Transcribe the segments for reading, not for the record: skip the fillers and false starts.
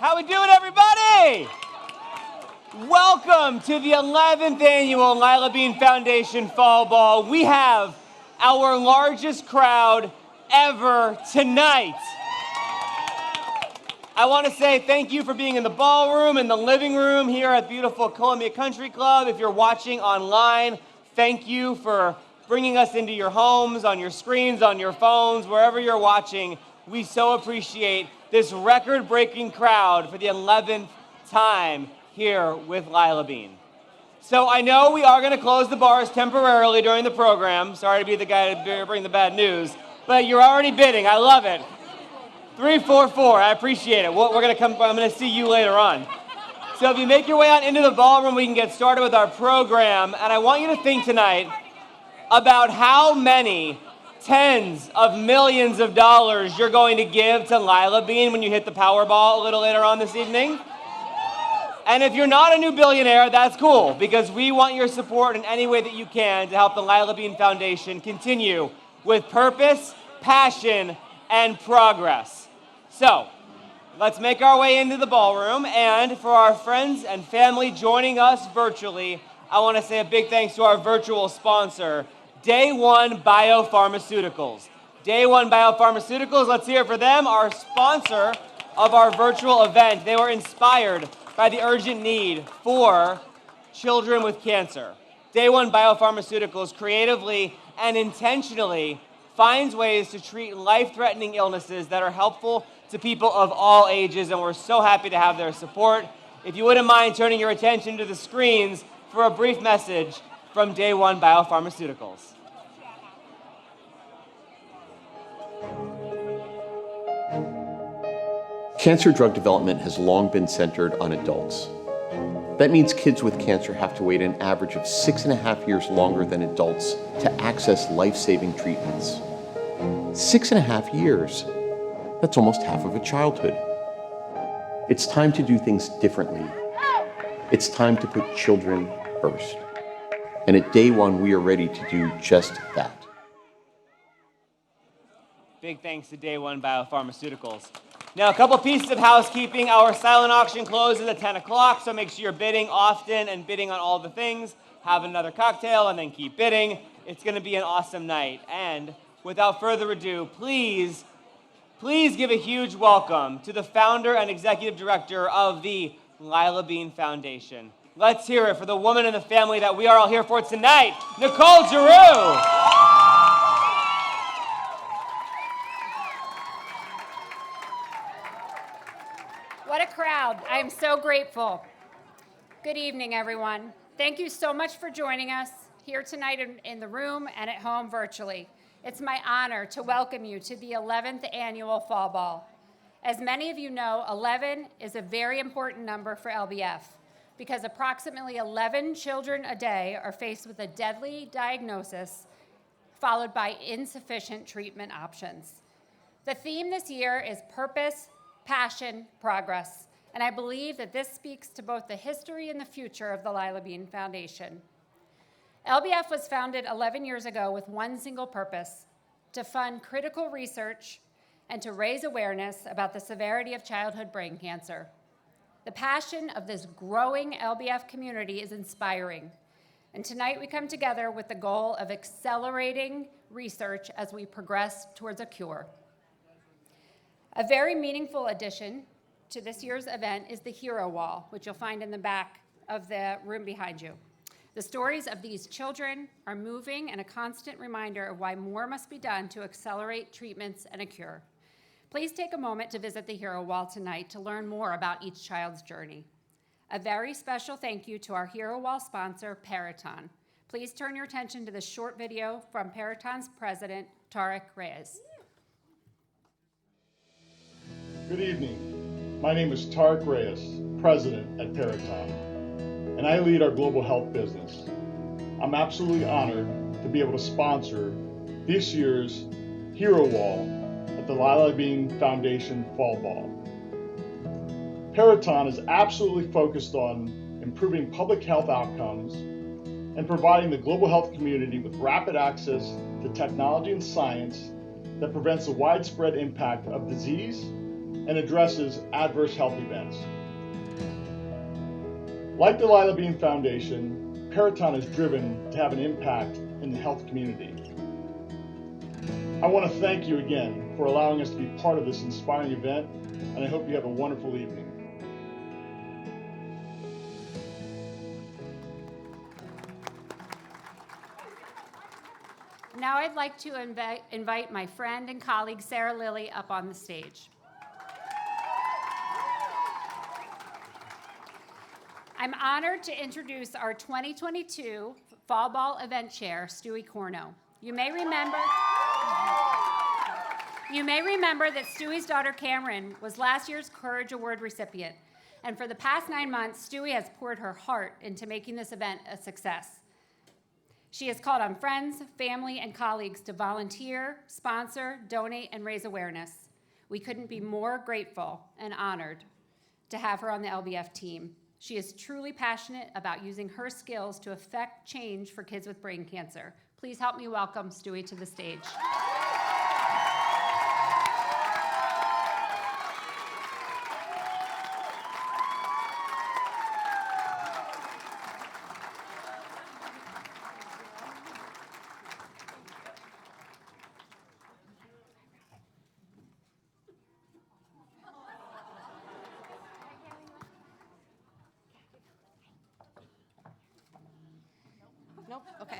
How we doing, everybody? Welcome to the 11th annual Lilabean Foundation Fall Ball. We have our largest crowd ever tonight. I want to say thank you for being in the ballroom, in the living room here at beautiful Columbia Country Club. If you're watching online, thank you for bringing us into your homes, on your screens, on your phones, wherever you're watching. We so appreciate this record-breaking crowd for the 11th time here with Lilabean. So I know we are going to close the bars temporarily during the program. Sorry to be the guy to bring the bad news, but you're already bidding. I love it. 344, I appreciate it. I'm going to see you later on. So if you make your way out into the ballroom, we can get started with our program. And I want you to think tonight about how many tens of millions of dollars you're going to give to Lilabean when you hit the Powerball a little later on this evening. And if you're not a new billionaire, that's cool, because we want your support in any way that you can to help the Lilabean Foundation continue with purpose, passion, and progress. So, let's make our way into the ballroom, and for our friends and family joining us virtually, I want to say a big thanks to our virtual sponsor, Day One Biopharmaceuticals. Day One Biopharmaceuticals, let's hear it for them, our sponsor of our virtual event. They were inspired by the urgent need for children with cancer. Day One Biopharmaceuticals creatively and intentionally finds ways to treat life-threatening illnesses that are helpful to people of all ages, and we're so happy to have their support. If you wouldn't mind turning your attention to the screens for a brief message from Day One Biopharmaceuticals. Cancer drug development has long been centered on adults. That means kids with cancer have to wait an average of 6.5 years longer than adults to access life-saving treatments. 6.5 years. That's almost half of a childhood. It's time to do things differently. It's time to put children first. And at Day One, we are ready to do just that. Big thanks to Day One Biopharmaceuticals. Now, a couple pieces of housekeeping. Our silent auction closes at 10 o'clock, so make sure you're bidding often and bidding on all the things. Have another cocktail and then keep bidding. It's going to be an awesome night. And without further ado, please give a huge welcome to the founder and executive director of the Lilabean Foundation. Let's hear it for the woman and the family that we are all here for tonight, Nicole Giroux. What a crowd. I am so grateful. Good evening, everyone. Thank you so much for joining us here tonight in the room and at home virtually. It's my honor to welcome you to the 11th annual Fall Ball. As many of you know, 11 is a very important number for LBF because approximately 11 children a day are faced with a deadly diagnosis followed by insufficient treatment options. The theme this year is purpose, passion, progress, and I believe that this speaks to both the history and the future of the Lilabean Foundation. LBF was founded 11 years ago with one single purpose: to fund critical research and to raise awareness about the severity of childhood brain cancer. The passion of this growing LBF community is inspiring, and tonight we come together with the goal of accelerating research as we progress towards a cure. A very meaningful addition to this year's event is the Hero Wall, which you'll find in the back of the room behind you. The stories of these children are moving and a constant reminder of why more must be done to accelerate treatments and a cure. Please take a moment to visit the Hero Wall tonight to learn more about each child's journey. A very special thank you to our Hero Wall sponsor, Peraton. Please turn your attention to this short video from Peraton's president, Tarek Reyes. Good evening. My name is Tarek Reyes, president at Peraton, and I lead our global health business. I'm absolutely honored to be able to sponsor this year's Hero Wall at the Lilabean Foundation Fall Ball. Peraton is absolutely focused on improving public health outcomes and providing the global health community with rapid access to technology and science that prevents the widespread impact of disease and addresses adverse health events. Like the Lilabean Foundation, Peraton is driven to have an impact in the health community. I want to thank you again for allowing us to be part of this inspiring event, and I hope you have a wonderful evening. Now I'd like to invite my friend and colleague Sarah Lilly up on the stage. I'm honored to introduce our 2022 Fall Ball event chair, Stewie Corno. You may remember that Stewie's daughter Cameron was last year's Courage Award recipient, and for the past 9 months, Stewie has poured her heart into making this event a success. She has called on friends, family, and colleagues to volunteer, sponsor, donate, and raise awareness. We couldn't be more grateful and honored to have her on the LBF team. She is truly passionate about using her skills to affect change for kids with brain cancer. Please help me welcome Stewie to the stage. Nope, okay.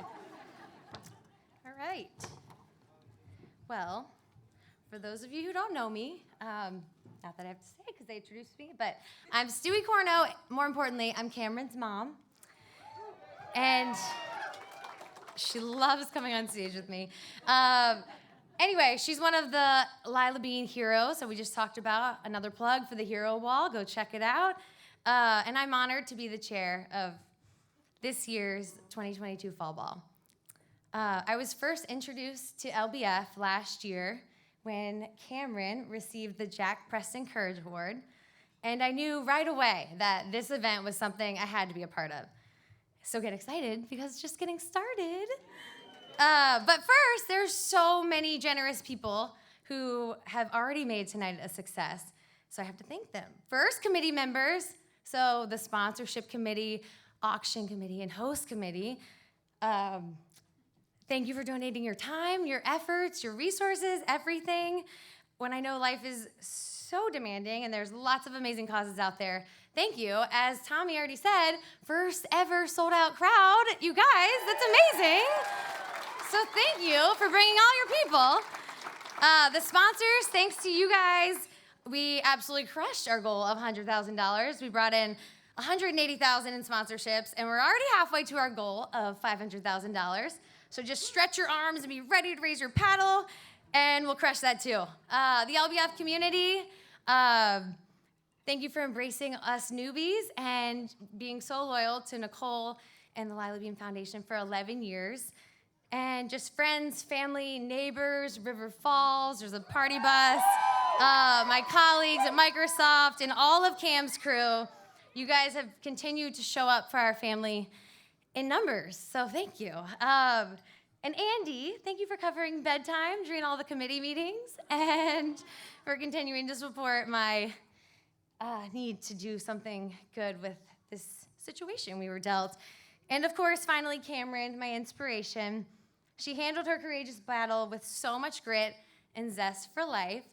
All right. Well, for those of you who don't know me, not that I have to say because they introduced me, but I'm Stewie Corno. More importantly, I'm Cameron's mom. And she loves coming on stage with me. Anyway, she's one of the Lilabean heroes that we just talked about. Another plug for the Hero Wall. Go check it out. And I'm honored to be the chair of this year's 2022 Fall Ball. I was first introduced to LBF last year when Cameron received the Preston Courage Award, and I knew right away that this event was something I had to be a part of. So get excited because it's just getting started. But first, there's so many generous people who have already made tonight a success, so I have to thank them. First, committee members, so the sponsorship committee, auction committee, and host committee. Thank you for donating your time, your efforts, your resources, everything. When I know life is so demanding and there's lots of amazing causes out there, thank you. As Tommy already said, first ever sold out crowd. You guys, that's amazing. So thank you for bringing all your people. The sponsors, thanks to you guys, we absolutely crushed our goal of $100,000. We brought in $180,000 in sponsorships, and we're already halfway to our goal of $500,000. So just stretch your arms and be ready to raise your paddle, and we'll crush that too. The LBF community, thank you for embracing us newbies and being so loyal to Nicole and the Lilabean Foundation for 11 years. And just friends, family, neighbors, River Falls, there's a party bus, my colleagues at Microsoft, and all of Cam's crew. You guys have continued to show up for our family in numbers, so thank you. And Andy, thank you for covering bedtime during all the committee meetings and for continuing to support my need to do something good with this situation we were dealt. And of course, finally, Cameron, my inspiration. She handled her courageous battle with so much grit and zest for life.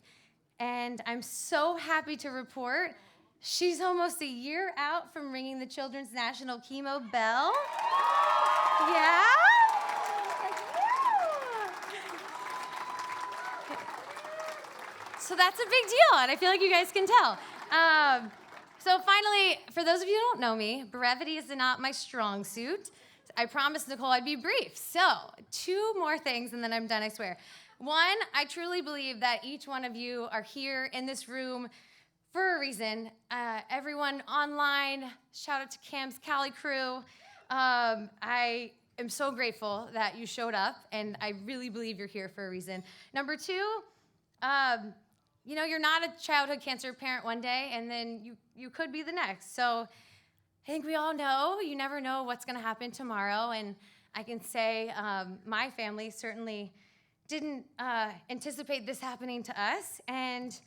And I'm so happy to report she's almost a year out from ringing the Children's National Chemo Bell. Yeah? So that's a big deal, and I feel like you guys can tell. So finally, for those of you who don't know me, brevity is not my strong suit. I promised Nicole I'd be brief. So 2 more things, and then I'm done, I swear. One, I truly believe that each one of you are here in this room for a reason. Everyone online, shout out to Cam's Cali crew. I am so grateful that you showed up, and I really believe you're here for a reason. Number 2, you know, you're not a childhood cancer parent one day, and then you could be the next. So I think we all know you never know what's going to happen tomorrow, and I can say my family certainly didn't anticipate this happening to us, and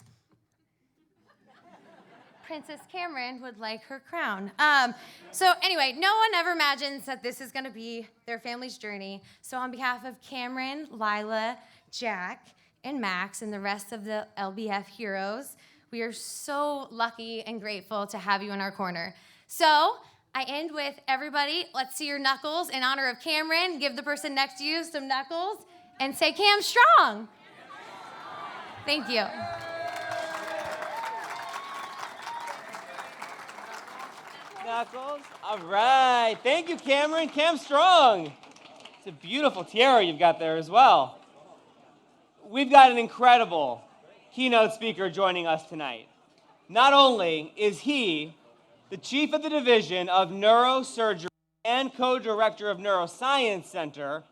Princess Cameron would like her crown. So anyway, no one ever imagines that this is going to be their family's journey. So on behalf of Cameron, Lila, Jack, and Max, and the rest of the LBF heroes, we are so lucky and grateful to have you in our corner. So I end with everybody, let's see your knuckles in honor of Cameron. Give the person next to you some knuckles and say, Cam strong. Thank you. Knuckles. All right. Thank you, Cameron. Cam Strong. It's a beautiful tiara you've got there as well. We've got an incredible keynote speaker joining us tonight. Not only is he the chief of the division of neurosurgery and co-director of Neuroscience Center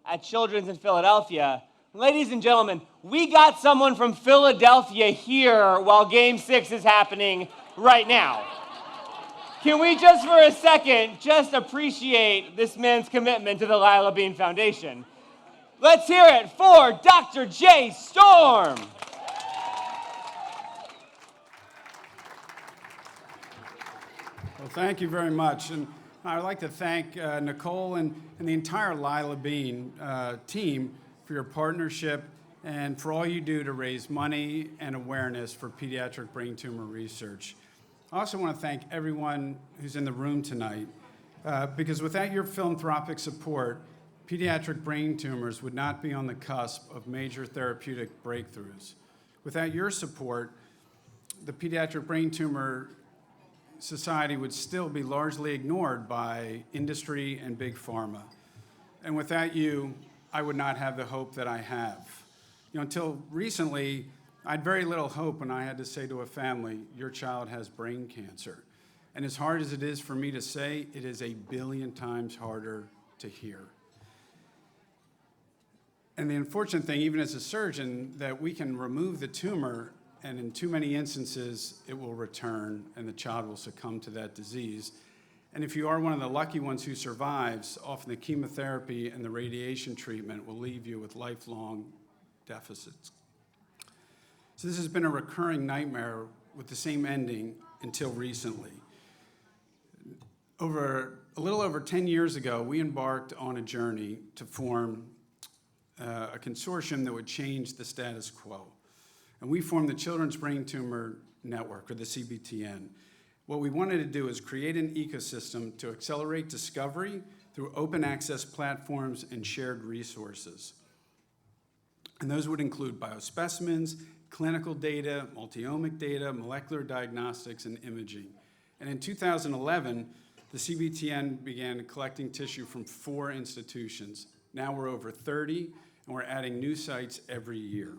at Children's in Philadelphia, ladies and gentlemen, we got someone from Philadelphia here while Game 6 is happening right now. Can we just for a second just appreciate this man's commitment to the Lilabean Foundation? Let's hear it for Dr. Jay Storm. Well, thank you very much. And I'd like to thank Nicole and the entire Lilabean team for your partnership and for all you do to raise money and awareness for pediatric brain tumor research. I also want to thank everyone who's in the room tonight, because without your philanthropic support, pediatric brain tumors would not be on the cusp of major therapeutic breakthroughs. Without your support, the Pediatric Brain Tumor Society would still be largely ignored by industry and big pharma. And without you, I would not have the hope that I have. Until recently, I had very little hope when I had to say to a family, your child has brain cancer. And as hard as it is for me to say, it is 1 billion times harder to hear. And the unfortunate thing, even as a surgeon, that we can remove the tumor, and in too many instances, it will return and the child will succumb to that disease. And if you are one of the lucky ones who survives, often the chemotherapy and the radiation treatment will leave you with lifelong deficits. So this has been a recurring nightmare with the same ending until recently. A little over 10 years ago, we embarked on a journey to form a consortium that would change the status quo. And we formed the Children's Brain Tumor Network, or the CBTN. What we wanted to do is create an ecosystem to accelerate discovery through open access platforms and shared resources. And those would include biospecimens, clinical data, multi-omic data, molecular diagnostics, and imaging. And in 2011, the CBTN began collecting tissue from 4 institutions. Now we're over 30, and we're adding new sites every year.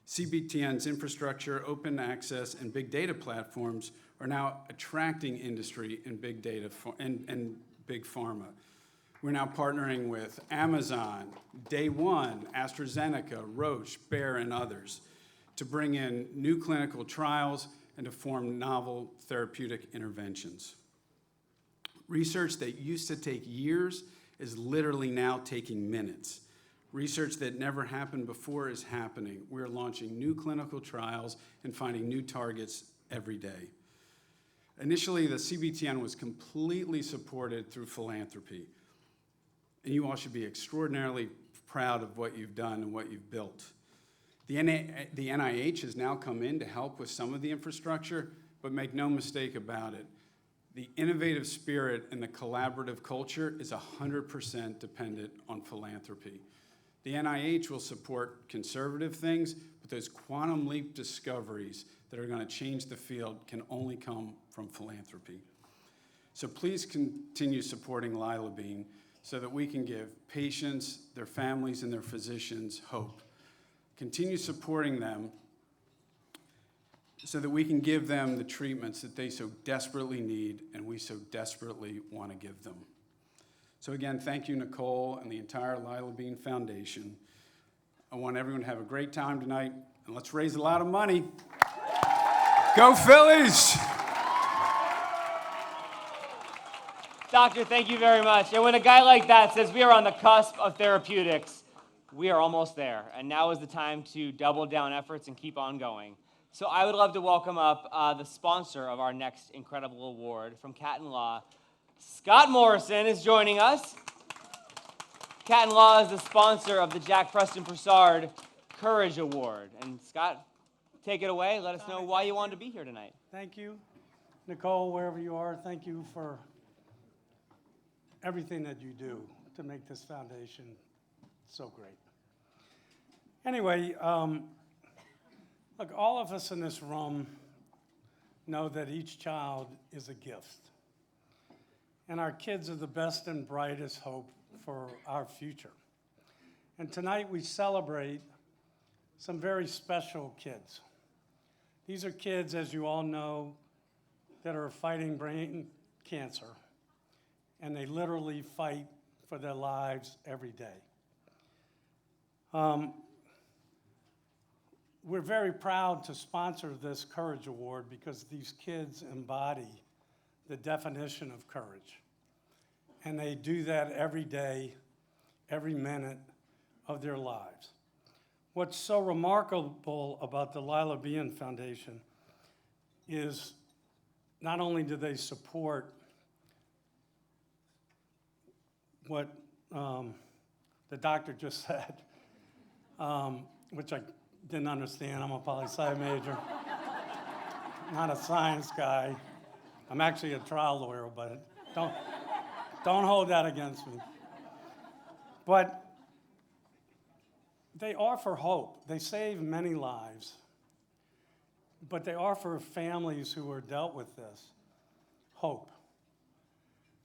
CBTN's infrastructure, open access, and big data platforms are now attracting industry and big data and big pharma. We're now partnering with Amazon, Day One, AstraZeneca, Roche, Bayer, and others to bring in new clinical trials and to form novel therapeutic interventions. Research that used to take years is literally now taking minutes. Research that never happened before is happening. We're launching new clinical trials and finding new targets every day. Initially, the CBTN was completely supported through philanthropy. And you all should be extraordinarily proud of what you've done and what you've built. The NIH has now come in to help with some of the infrastructure, but make no mistake about it. The innovative spirit and the collaborative culture is 100% dependent on philanthropy. The NIH will support conservative things, but those quantum leap discoveries that are going to change the field can only come from philanthropy. So please continue supporting Lilabean so that we can give patients, their families, and their physicians hope. Continue supporting them so that we can give them the treatments that they so desperately need and we so desperately want to give them. So again, thank you, Nicole, and the entire Lilabean Foundation. I want everyone to have a great time tonight, and let's raise a lot of money. Go Phillies! Doctor, thank you very much. And when a guy like that says we are on the cusp of therapeutics, we are almost there. And now is the time to double down efforts and keep on going. So I would love to welcome up the sponsor of our next incredible award from Catton Law. Scott Morrison is joining us. Catton Law is the sponsor of the Jack Preston Purssord Courage Award. And Scott, take it away. Let us know why you wanted to be here tonight. Thank you. Nicole, wherever you are, thank you for everything that you do to make this foundation so great. Anyway, look, all of us in this room know that each child is a gift. And our kids are the best and brightest hope for our future. And tonight we celebrate some very special kids. These are kids, as you all know, that are fighting brain cancer, and they literally fight for their lives every day. We're very proud to sponsor this Courage Award because these kids embody the definition of courage. And they do that every day, every minute of their lives. What's so remarkable about the Lilabean Foundation is not only do they support what the doctor just said, which I didn't understand. I'm a poli-sci major, not a science guy. I'm actually a trial lawyer, but don't hold that against me. But they offer hope. They save many lives, but they offer families who are dealt with this hope.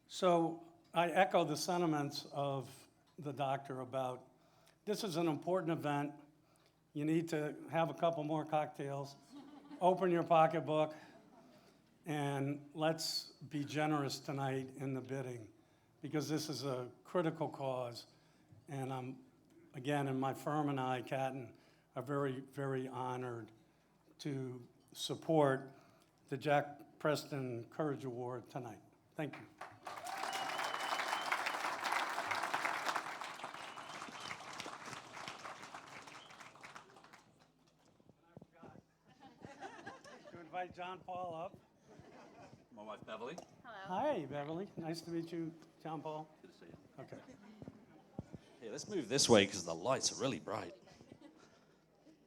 So I echo the sentiments of the doctor about this is an important event. You need to have a couple more cocktails, open your pocketbook, and let's be generous tonight in the bidding because this is a critical cause. And I'm, again, and my firm and I, Catton, are very, very honored to support the Jack Preston Courage Award tonight. Thank you. Invite John Paul up. My wife, Beverly. Hi, Beverly. Nice to meet you, John Paul. Good to see you. Okay. Hey, let's move this way because the lights are really bright.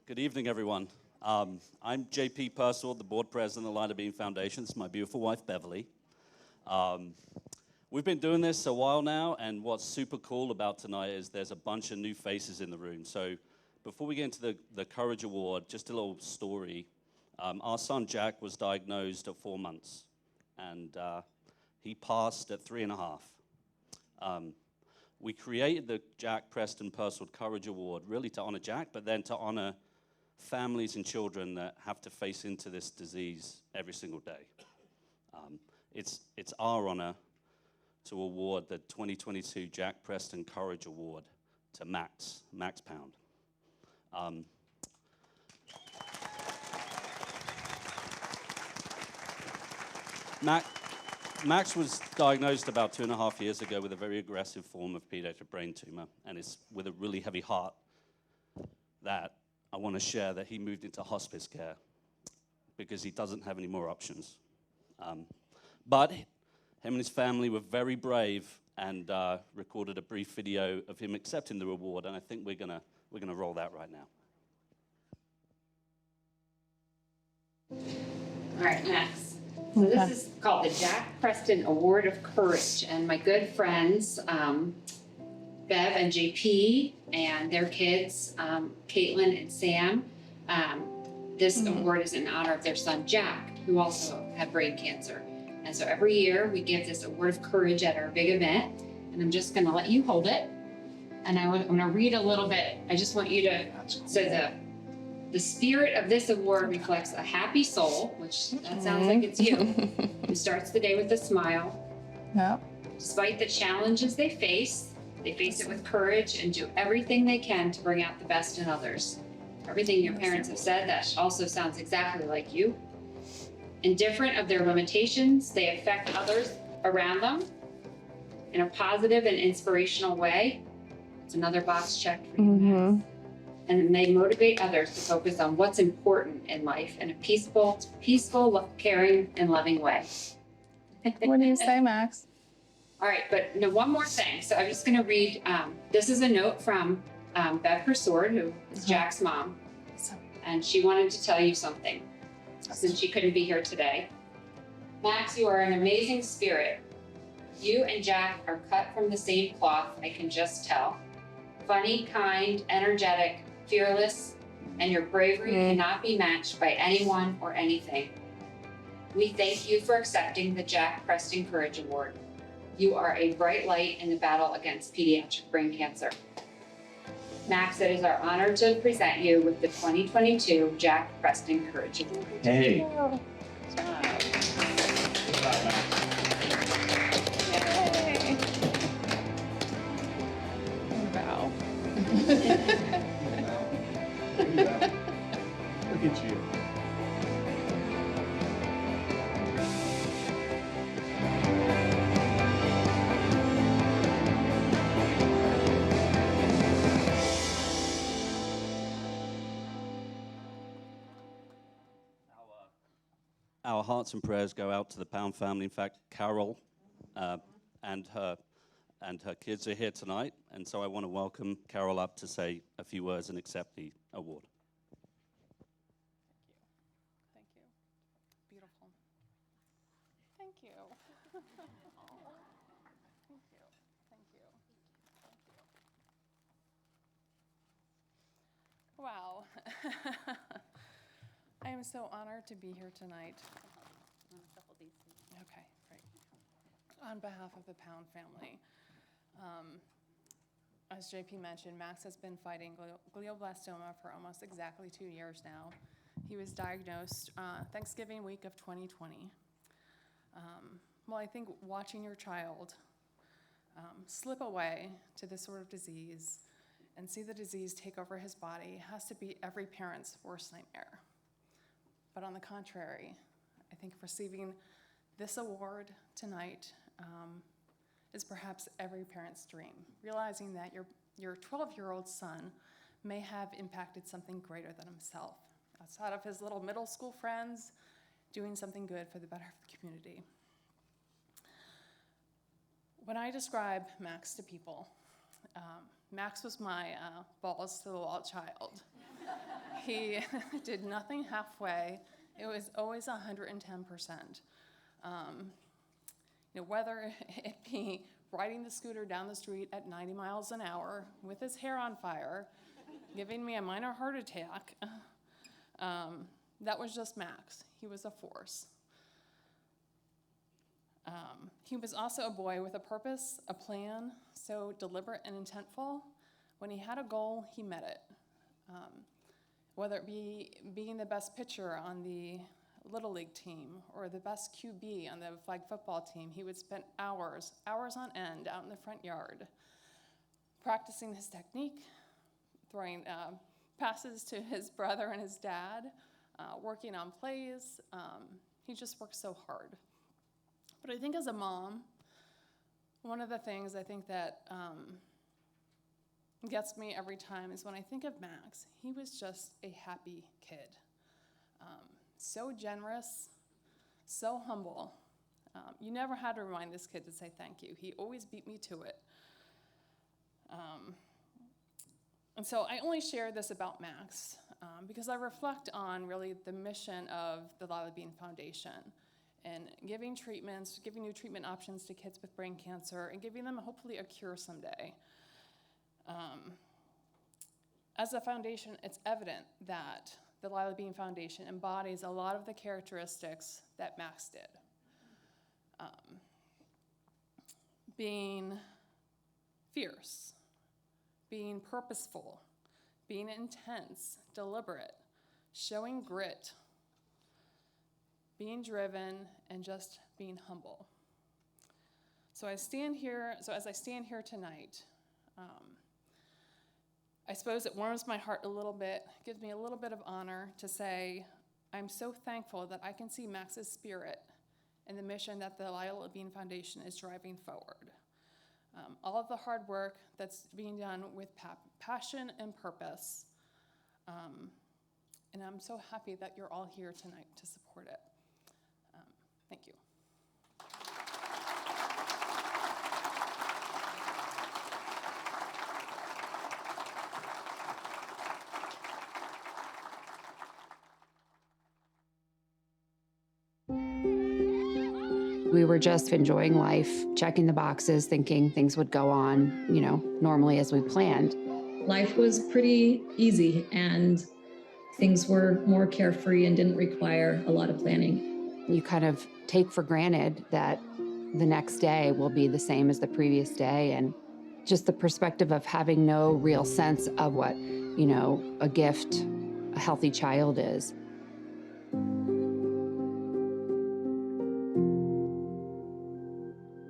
Good evening, everyone. I'm JP Purssord, the board president of the Lilabean Foundation. This is my beautiful wife, Beverly. We've been doing this a while now, and what's super cool about tonight is there's a bunch of new faces in the room. So before we get into the Courage Award, just a little story. Our son Jack was diagnosed at 4 months, and he passed at 3.5. We created the Jack Preston Purssord Courage Award really to honor Jack, but then to honor families and children that have to face into this disease every single day. It's our honor to award the 2022 Jack Preston Courage Award to Max Pound. Max was diagnosed about 2.5 years ago with a very aggressive form of pediatric brain tumor, and it's with a really heavy heart that I want to share that he moved into hospice care because he doesn't have any more options. But him and his family were very brave and recorded a brief video of him accepting the award, and I think we're gonna roll that right now. All right, Max. So this is called the Jack Preston Award of Courage, and my good friends, Bev and JP and their kids, Caitlin and Sam, this award is in honor of their son Jack, who also had brain cancer. And so every year we give this award of courage at our big event, and I'm just gonna let you hold it. And I'm gonna read a little bit. I just want you to, so the spirit of this award reflects a happy soul, which that sounds like it's you, who starts the day with a smile. Yep. Despite the challenges they face it with courage and do everything they can to bring out the best in others. Everything your parents have said, that also sounds exactly like you. Indifferent of their limitations, they affect others around them in a positive and inspirational way. It's another box checked for you, Max. and they motivate others to focus on what's important in life in a peaceful, caring, and loving way. What do you say, Max? All right, but no, one more thing. So I'm just going to read. This is a note from Bev Purssord, who is Jack's mom, and she wanted to tell you something since she couldn't be here today. Max, you are an amazing spirit. You and Jack are cut from the same cloth, I can just tell. Funny, kind, energetic, fearless, and your bravery cannot be matched by anyone or anything. We thank you for accepting the Jack Preston Courage Award. You are a bright light in the battle against pediatric brain cancer. Max, it is our honor to present you with the 2022 Jack Preston Courage Award. Hey. Oh, yay. Wow. Look at you. Our hearts and prayers go out to the Pound family. In fact, Carol and her kids are here tonight, and so I want to welcome Carol up to say a few words and accept the award. Thank you. Beautiful. Thank you. Thank you. Thank you. Wow. I am so honored to be here tonight. Okay, great. On behalf of the Pound family, as JP mentioned, Max has been fighting glioblastoma for almost exactly 2 years now. He was diagnosed Thanksgiving week of 2020. Well, I think watching your child slip away to this sort of disease and see the disease take over his body has to be every parent's worst nightmare. But on the contrary, I think receiving this award tonight is perhaps every parent's dream, realizing that your 12-year-old son may have impacted something greater than himself, outside of his little middle school friends, doing something good for the better of the community. When I describe Max to people, Max was my balls to the wall child. He did nothing halfway. It was always 110%. Whether it be riding the scooter down the street at 90 miles an hour with his hair on fire, giving me a minor heart attack, that was just Max. He was a force. He was also a boy with a purpose, a plan, so deliberate and intentful. When he had a goal, he met it. Whether it be being the best pitcher on the Little League team or the best QB on the flag football team, he would spend hours on end out in the front yard practicing his technique, throwing passes to his brother and his dad, working on plays. He just worked so hard. But I think as a mom, one of the things I think that gets me every time is when I think of Max, he was just a happy kid. So generous, so humble. You never had to remind this kid to say thank you. He always beat me to it. And so I only share this about Max because I reflect on really the mission of the Lilabean Foundation and giving treatments, giving new treatment options to kids with brain cancer and giving them hopefully a cure someday. As a foundation, it's evident that the Lilabean Foundation embodies a lot of the characteristics that Max did. Being fierce, being purposeful, being intense, deliberate, showing grit, being driven, and just being humble. So as I stand here tonight, I suppose it warms my heart a little bit, gives me a little bit of honor to say I'm so thankful that I can see Max's spirit and the mission that the Lilabean Foundation is driving forward. All of the hard work that's being done with passion and purpose And I'm so happy that you're all here tonight to support it. Thank you. We were just enjoying life, checking the boxes, thinking things would go on, normally as we planned. Life was pretty easy and things were more carefree and didn't require a lot of planning. You kind of take for granted that the next day will be the same as the previous day, and just the perspective of having no real sense of what, a gift, a healthy child is.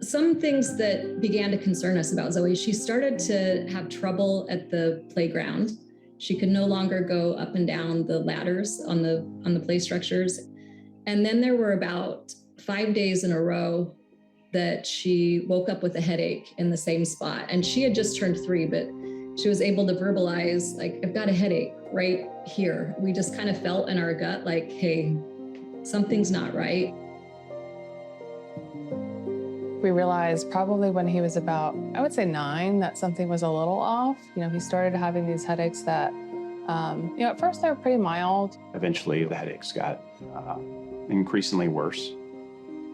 Some things that began to concern us about Zoe, she started to have trouble at the playground. She could no longer go up and down the ladders on the play structures. And then there were about 5 days in a row that she woke up with a headache in the same spot. And she had just turned 3, but she was able to verbalize, like, I've got a headache right here. We just kind of felt in our gut like, hey, something's not right. We realized probably when he was about, I would say 9, that something was a little off. He started having these headaches that, at first they were pretty mild. Eventually the headaches got increasingly worse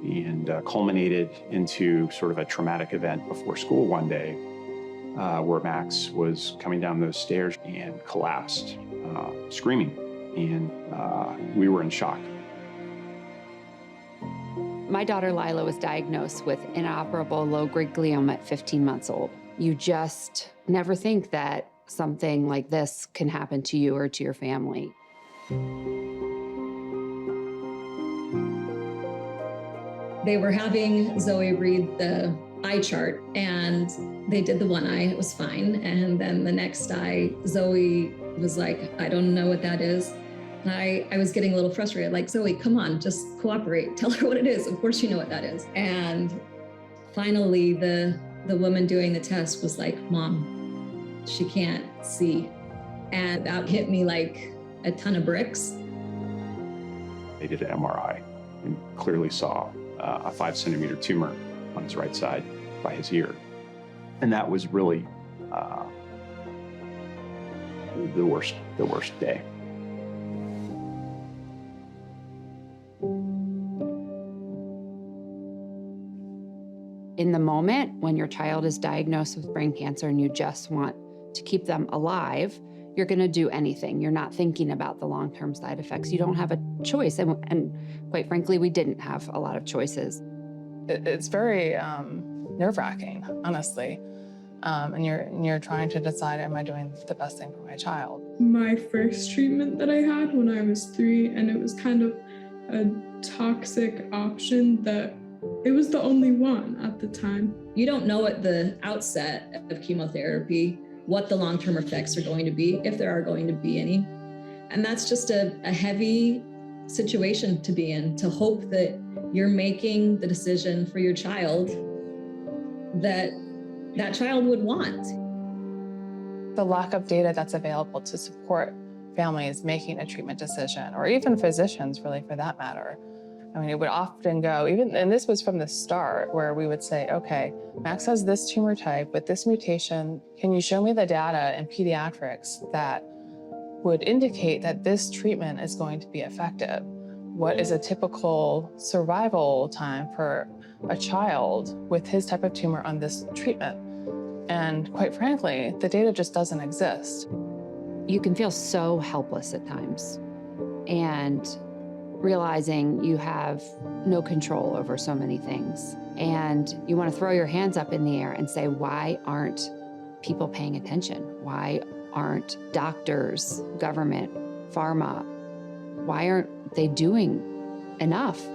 and culminated into sort of a traumatic event before school one day where Max was coming down those stairs and collapsed, screaming, and we were in shock. My daughter Lila was diagnosed with inoperable low-grade glioma at 15 months old. You just never think that something like this can happen to you or to your family. They were having Zoe read the eye chart, and they did the one eye, it was fine. And then the next eye, Zoe was like, I don't know what that is. And I was getting a little frustrated, like, Zoe, come on, just cooperate. Tell her what it is. Of course you know what that is. And finally, the woman doing the test was like, Mom, she can't see. And that hit me like a ton of bricks. They did an MRI and clearly saw a 5-centimeter tumor on his right side by his ear. And that was really the worst day. In the moment when your child is diagnosed with brain cancer and you just want to keep them alive, you're going to do anything. You're not thinking about the long-term side effects. You don't have a choice. And quite frankly, we didn't have a lot of choices. It's very nerve-wracking, honestly. And you're trying to decide, am I doing the best thing for my child? My first treatment that I had when I was 3, and it was kind of a toxic option that it was the only one at the time. You don't know at the outset of chemotherapy what the long-term effects are going to be, if there are going to be any. And that's just a heavy situation to be in, to hope that you're making the decision for your child that that child would want. The lack of data that's available to support families making a treatment decision, or even physicians, really, for that matter. I mean, it would often go, and this was from the start, where we would say, okay, Max has this tumor type with this mutation. Can you show me the data in pediatrics that would indicate that this treatment is going to be effective? What is a typical survival time for a child with his type of tumor on this treatment? And quite frankly, the data just doesn't exist. You can feel so helpless at times, and realizing you have no control over so many things. And you want to throw your hands up in the air and say, why aren't people paying attention? Why aren't doctors, government, pharma, why aren't they doing enough?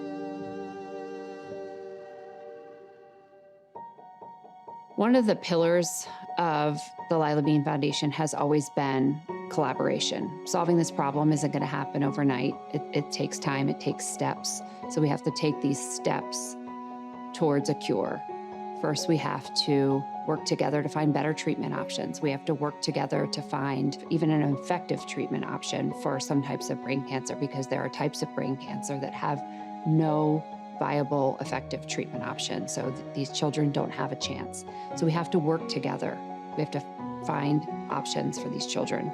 One of the pillars of the Lilabean Foundation has always been collaboration. Solving this problem isn't going to happen overnight. It takes time, it takes steps. So we have to take these steps towards a cure First, we have to work together to find better treatment options. We have to work together to find even an effective treatment option for some types of brain cancer, because there are types of brain cancer that have no viable, effective treatment option. So these children don't have a chance. So we have to work together. We have to find options for these children.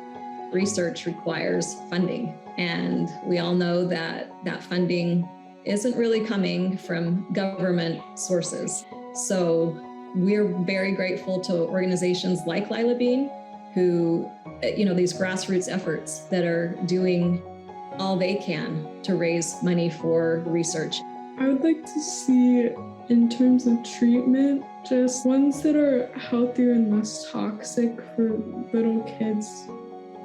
Research requires funding, and we all know that that funding isn't really coming from government sources. So we're very grateful to organizations like Lilabean, who, these grassroots efforts that are doing all they can to raise money for research. I would like to see, in terms of treatment, just ones that are healthier and less toxic for little kids'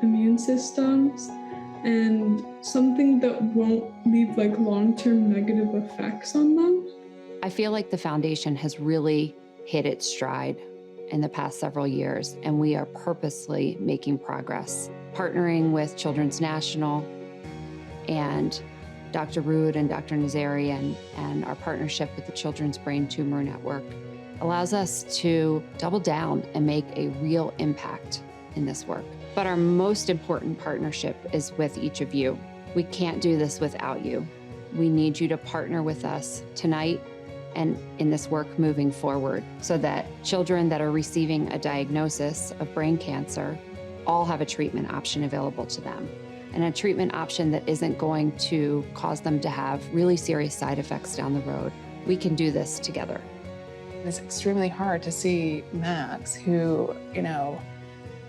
immune systems, and something that won't leave long-term negative effects on them. I feel like the foundation has really hit its stride in the past several years, and we are purposely making progress. Partnering with Children's National and Dr. Rood and Dr. Nazarian, and our partnership with the Children's Brain Tumor Network allows us to double down and make a real impact in this work. But our most important partnership is with each of you. We can't do this without you. We need you to partner with us tonight and in this work moving forward, so that children that are receiving a diagnosis of brain cancer all have a treatment option available to them, and a treatment option that isn't going to cause them to have really serious side effects down the road. We can do this together. It's extremely hard to see Max, who,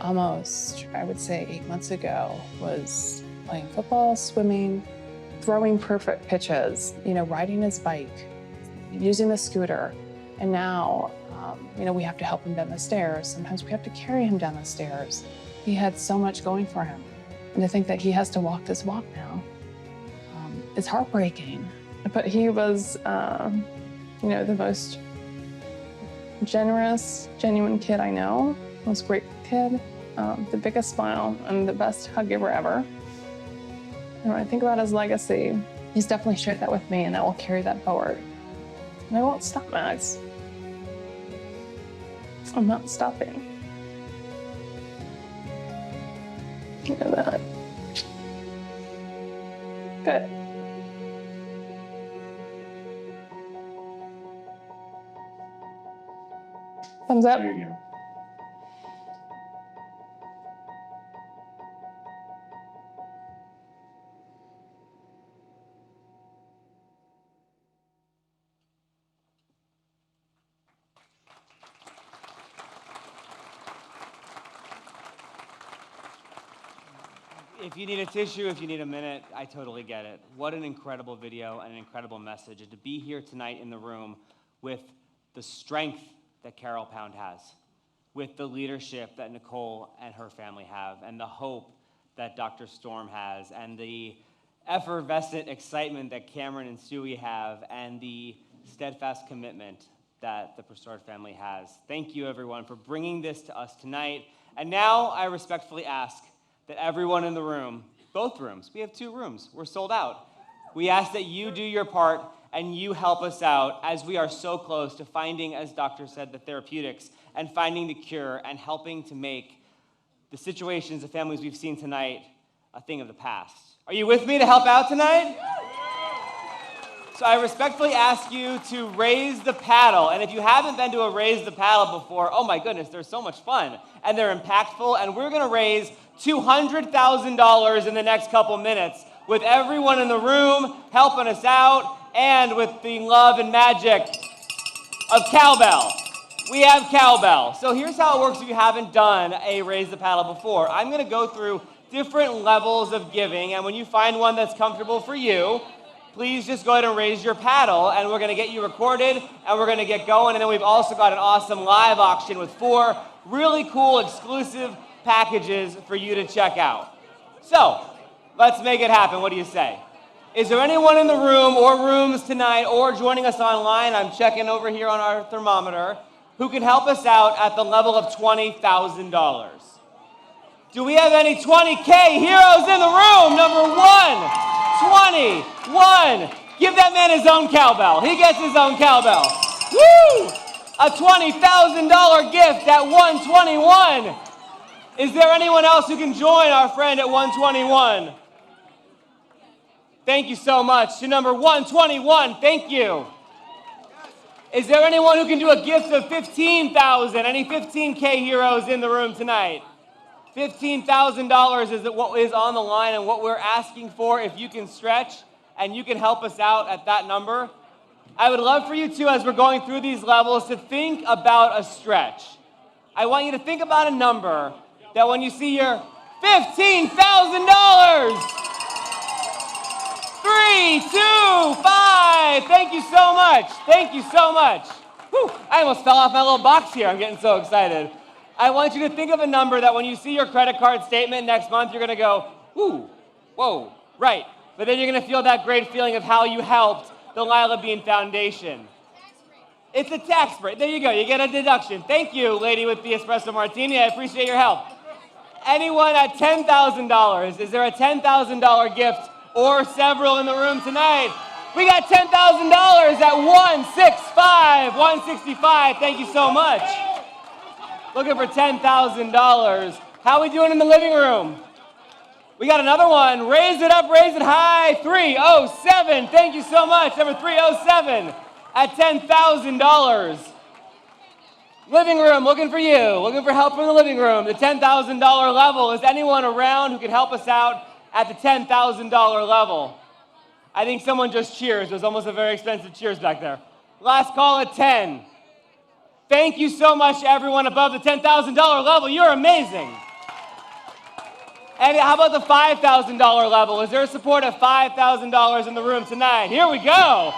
almost, I would say 8 months ago, was playing football, swimming, throwing perfect pitches, riding his bike, using the scooter. And now, we have to help him down the stairs. Sometimes we have to carry him down the stairs. He had so much going for him. And to think that he has to walk this walk now is heartbreaking. But he was, the most generous, genuine kid I know, most grateful kid, the biggest smile and the best hug giver ever. And when I think about his legacy, he's definitely shared that with me, and I will carry that forward. And I won't stop, Max. I'm not stopping. You know that. Good. Thumbs up. There you go. If you need a tissue, if you need a minute, I totally get it. What an incredible video and an incredible message. And to be here tonight in the room with the strength that Carol Pound has, with the leadership that Nicole and her family have, and the hope that Dr. Storm has, and the effervescent excitement that Cameron and Stewie have, and the steadfast commitment that the Purssord family has. Thank you, everyone, for bringing this to us tonight. And now I respectfully ask that everyone in the room, both rooms, we have 2 rooms, we're sold out. We ask that you do your part and you help us out, as we are so close to finding, as Doctor said, the therapeutics and finding the cure and helping to make the situations of families we've seen tonight a thing of the past. Are you with me to help out tonight? So I respectfully ask you to raise the paddle. And if you haven't been to a raise the paddle before, oh my goodness, they're so much fun. And they're impactful. And we're going to raise $200,000 in the next couple minutes, with everyone in the room helping us out, and with the love and magic of cowbell. We have cowbell. So here's how it works if you haven't done a raise the paddle before. I'm going to go through different levels of giving, and when you find one that's comfortable for you, please just go ahead and raise your paddle, and we're going to get you recorded, and we're going to get going. And then we've also got an awesome live auction with 4 really cool exclusive packages for you to check out. So let's make it happen. What do you say? Is there anyone in the room or rooms tonight or joining us online, I'm checking over here on our thermometer, who can help us out at the level of $20,000? Do we have any 20K heroes in the room? Number 1, 21. Give that man his own cowbell. He gets his own cowbell. Woo! A $20,000 gift at 121. Is there anyone else who can join our friend at 121? Thank you so much. To number 121, thank you. Is there anyone who can do a gift of $15,000? Any 15K heroes in the room tonight? $15,000 is what is on the line and what we're asking for. If you can stretch and you can help us out at that number, I would love for you to, as we're going through these levels, to think about a stretch. I want you to think about a number that when you see your $15,000, 3, 2, 5. Thank you so much. Thank you so much. Whew, I almost fell off my little box here. I'm getting so excited. I want you to think of a number that when you see your credit card statement next month, you're going to go, ooh, whoa, right. But then you're going to feel that great feeling of how you helped the Lilabean Foundation. It's a tax break. There you go. You get a deduction. Thank you, lady with the espresso martini. I appreciate your help. Anyone at $10,000? Is there a $10,000 gift or several in the room tonight? We got $10,000 at 165, 165. Thank you so much. Looking for $10,000. How are we doing in the living room? We got another one. Raise it up, raise it high. 307. Thank you so much. Number 307 at $10,000. Living room, looking for you. Looking for help in the living room. The $10,000 level. Is anyone around who can help us out at the $10,000 level? I think someone just cheers. There's almost a very expensive cheers back there. Last call at 10. Thank you so much, everyone above the $10,000 level. You're amazing. And how about the $5,000 level? Is there support at $5,000 in the room tonight? Here we go.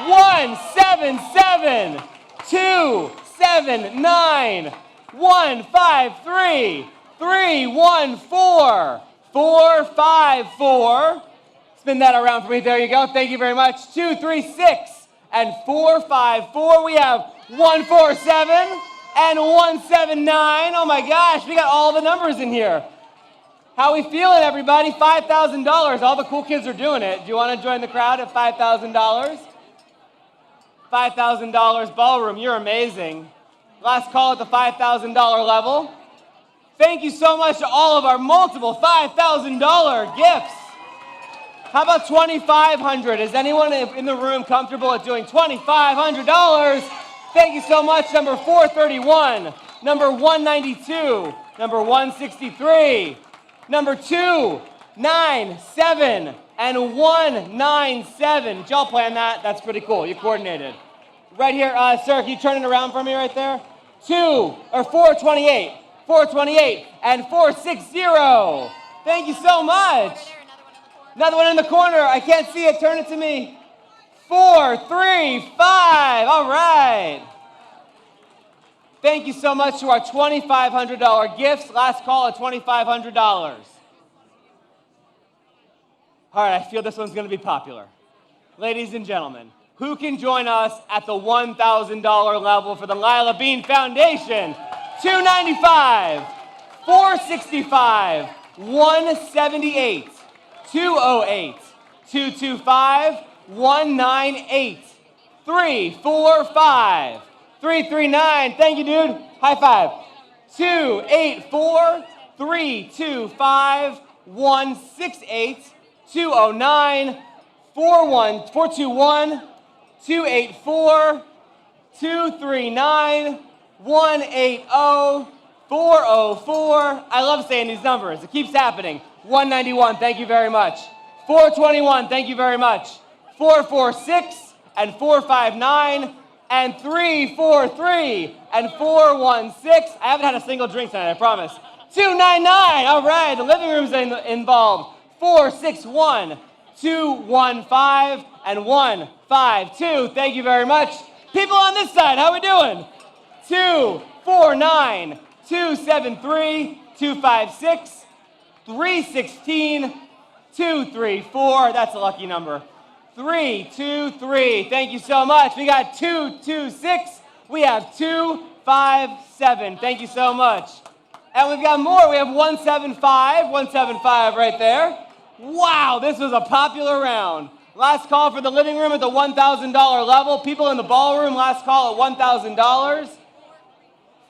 177, 279, 153, 314, 454. Spin that around for me. There you go. Thank you very much. 236 and 454. We have 147 and 179. Oh my gosh, we got all the numbers in here. How we feeling, everybody? $5,000. All the cool kids are doing it. Do you want to join the crowd at $5,000? $5,000 ballroom. You're amazing. Last call at the $5,000 level. Thank you so much to all of our multiple $5,000 gifts. How about $2,500? Is anyone in the room comfortable at doing $2,500? Thank you so much. Number 431, number 192, number 163, number 297, and 197. Did y'all plan that? That's pretty cool. You coordinated. Right here, sir, can you turn it around for me right there? 428, 428, and 460. Thank you so much. Another one in the corner. I can't see it. Turn it to me. 435. All right. Thank you so much to our $2,500 gifts. Last call at $2,500. All right, I feel this one's going to be popular. Ladies and gentlemen, who can join us at the $1,000 level for the Lilabean Foundation? 295, 465, 178, 208, 225, 198, 345, 339. Thank you, dude. High five. 284, 325, 168, 209, 421, 284, 239, 180, 404. I love saying these numbers. It keeps happening. 191, thank you very much. 421, thank you very much. 446 and 459 and 343 and 416. I haven't had a single drink tonight, I promise. 299, all right, the living room's involved. 461, 215 and 152. Thank you very much. People on this side, how we doing? 249, 273, 256, 316, 234. That's a lucky number. 323. Thank you so much. We got 226. We have 257. Thank you so much. And we've got more. We have 175. 175 right there. Wow, this was a popular round. Last call for the living room at the $1,000 level. People in the ballroom, last call at $1,000.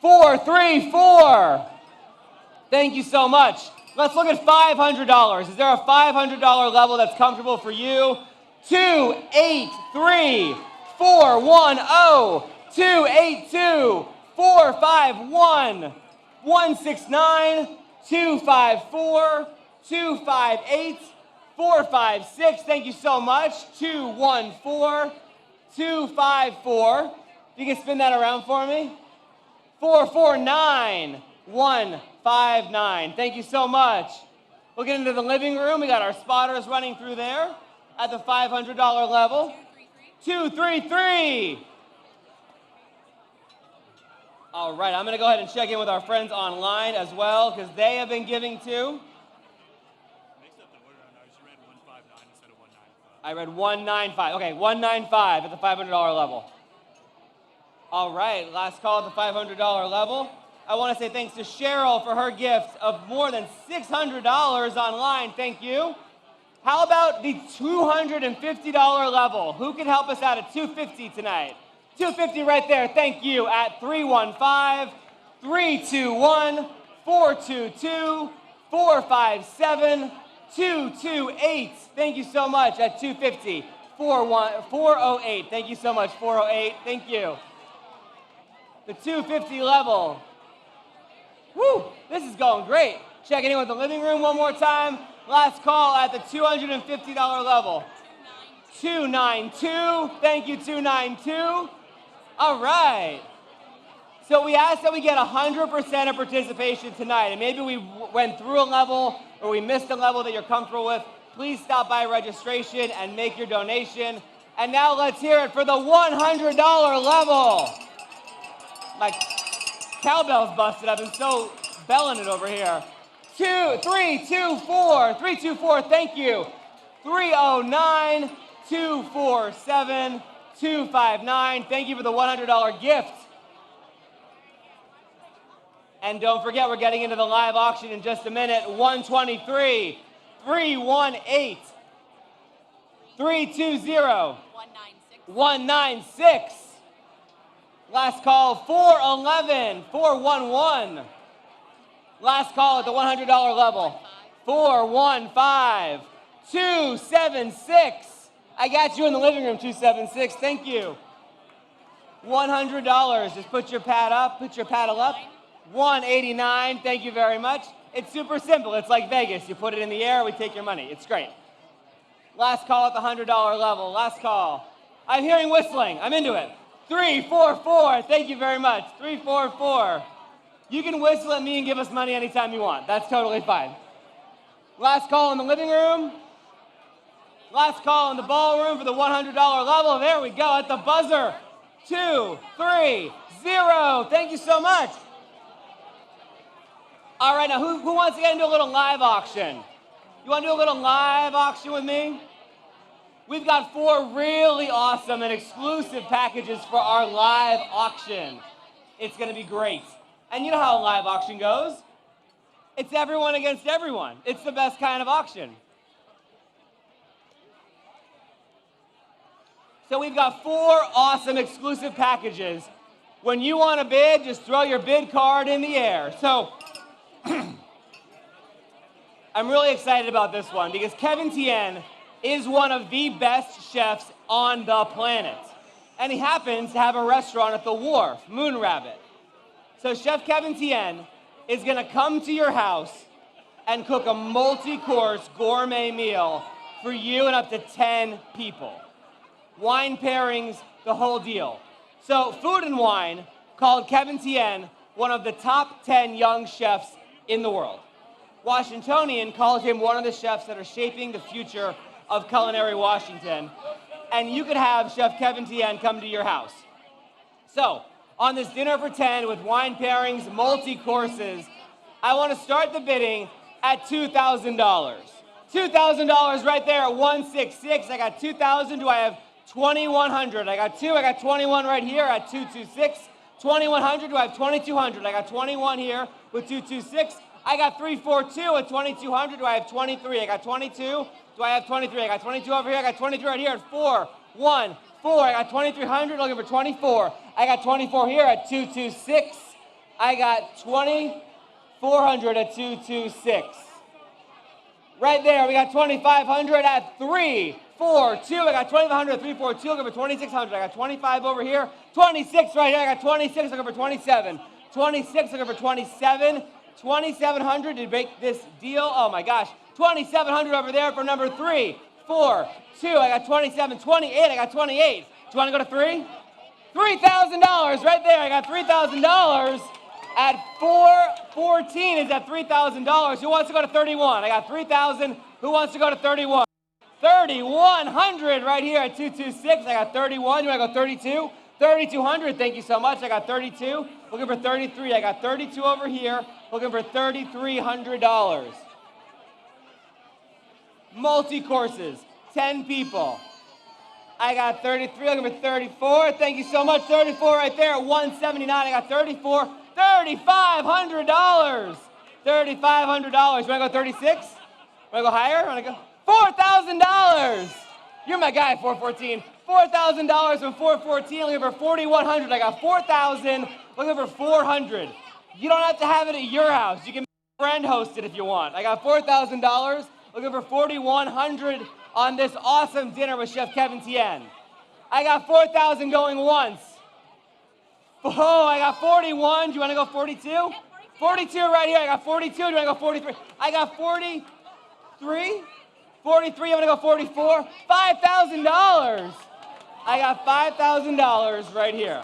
434. Thank you so much. Let's look at $500. Is there a $500 level that's comfortable for you? 283 410 282 451 169 254 258 456. Thank you so much. 214 254. You can spin that around for me. 449 159. Thank you so much. We'll get into the living room. We got our spotters running through there at the $500 level. 233. All right, I'm going to go ahead and check in with our friends online as well because they have been giving too. I read 195. Okay, 195 at the $500 level. All right, last call at the $500 level. I want to say thanks to Cheryl for her gift of more than $600 online. Thank you. How about the $250 level? Who can help us out at $250 tonight? $250 right there. Thank you at 315-321-422-457-228. Thank you so much at $250. 408. Thank you so much. 408. Thank you. The $250 level. Woo, this is going great. Checking in with the living room one more time. Last call at the $250 level. 292. Thank you, 292. All right. So we asked that we get 100% of participation tonight. And maybe we went through a level or we missed a level that you're comfortable with. Please stop by registration and make your donation. And now let's hear it for the $100 level. My cowbell's busted. I've been so belling it over here. 324. Thank you. 309 247 259. Thank you for the $100 gift. And don't forget, we're getting into the live auction in just a minute. 123 318 320 196. Last call, 411 411. Last call at the $100 level, 415 276. I got you in the living room, 276. Thank you. $100. Just put your pad up, put your paddle up. 189. Thank you very much. It's super simple. It's like Vegas. You put it in the air, we take your money. It's great. Last call at the $100 level. Last call. I'm hearing whistling. I'm into it. 344. Thank you very much. 344. You can whistle at me and give us money anytime you want. That's totally fine. Last call in the living room. Last call in the ballroom for the $100 level. There we go at the buzzer. 230. Thank you so much. All right, now who wants to get into a little live auction? You want to do a little live auction with me? We've got 4 really awesome and exclusive packages for our live auction. It's going to be great. And you know how a live auction goes. It's everyone against everyone. It's the best kind of auction. So we've got 4 awesome exclusive packages. When you want to bid, just throw your bid card in the air. So I'm really excited about this one because Kevin Tien is one of the best chefs on the planet. And he happens to have a restaurant at the Wharf, Moon Rabbit. So Chef Kevin Tien is gonna come to your house and cook a multi-course gourmet meal for you and up to 10 people. Wine pairings, the whole deal. So Food and Wine called Kevin Tien one of the top 10 young chefs in the world. Washingtonian calls him one of the chefs that are shaping the future of culinary Washington. And you could have Chef Kevin Tien come to your house. So, on this dinner for 10 with wine pairings, multi-courses, I want to start the bidding at $2,000. $2,000 right there at 166. I got 2,000. Do I have 2,100? I got 2. I got 21 right here at 226. 2,100. Do I have 2,200? I got 21 here with 226. I got 342 at 2,200. Do I have 23? I got 22. Do I have 23? I got 22 over here. I got 23 right here at 4, 1, 4. I got 2,300. Looking for 24. I got 24 here at 226. I got 2,400 at 226. Right there, we got 2,500 at 3, 4, 2. I got 2,500 at 3, 4, 2. Looking for 2,600. I got 25 over here. 26 right here. I got 26. Looking for 27. 26. Looking for 27. 2,700 to make this deal. Oh my gosh. 2,700 over there for number 3, 4, 2. I got 27. 28. I got 28. Do you want to go to 3? $3,000 right there. I got $3,000 at 414 is at $3,000. Who wants to go to 31? I got 3,000. Who wants to go to 31? 3,100 right here at 226. I got 31. You want to go 32? 3,200. Thank you so much. I got 32. Looking for 33. I got 32 over here. Looking for $3,300. Multi-courses, 10 people. I got 33, looking for 34. Thank you so much. 34 right there at 179. I got 34. $3,500. $3,500. You want to go 36? Want to go higher? Want to go $4,000. You're my guy, 414. $4,000 from 414. Looking for 4,100. I got 4,000. Looking for 400. You don't have to have it at your house. You can make a friend host it if you want. I got $4,000. Looking for 4,100 on this awesome dinner with Chef Kevin Tien. I got 4,000 going once. Oh, I got 41. Do you want to go 42? 42 right here. I got 42. Do you want to go 43? I got 43. 43. I'm going to go 44. $5,000. I got $5,000 right here.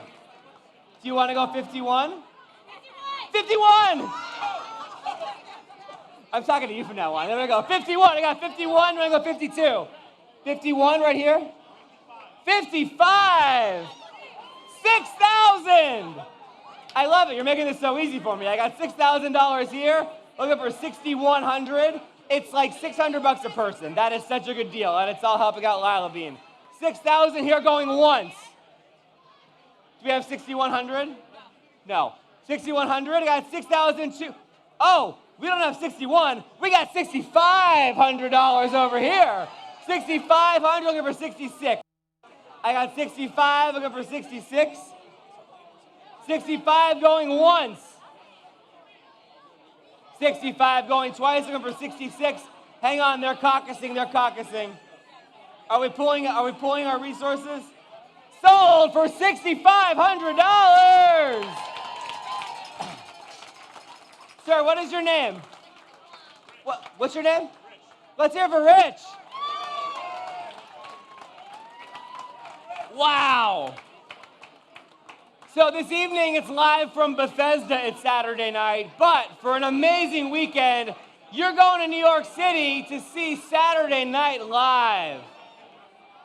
Do you want to go 51? 51. I'm talking to you from now on. There we go. 51. I got 51. I'm going to go 52. 51 right here. 55. 6,000. I love it. You're making this so easy for me. I got $6,000 here. Looking for 6,100. It's like $600 a person. That is such a good deal, and it's all helping out Lilabean. 6,000 here going once. Do we have 6,100? No. 6,100. I got 6,002. Oh, we don't have 61. We got $6,500 over here. 6,500. Looking for 66. I got 65. Looking for 66. 65 going once. 65 going twice. Looking for 66. Hang on, they're caucusing. They're caucusing. Are we pulling our resources? Sold for $6,500. Sir, what is your name? What's your name? Let's hear for Rich. Wow. So this evening, it's live from Bethesda. It's Saturday night. But for an amazing weekend, you're going to New York City to see Saturday Night Live.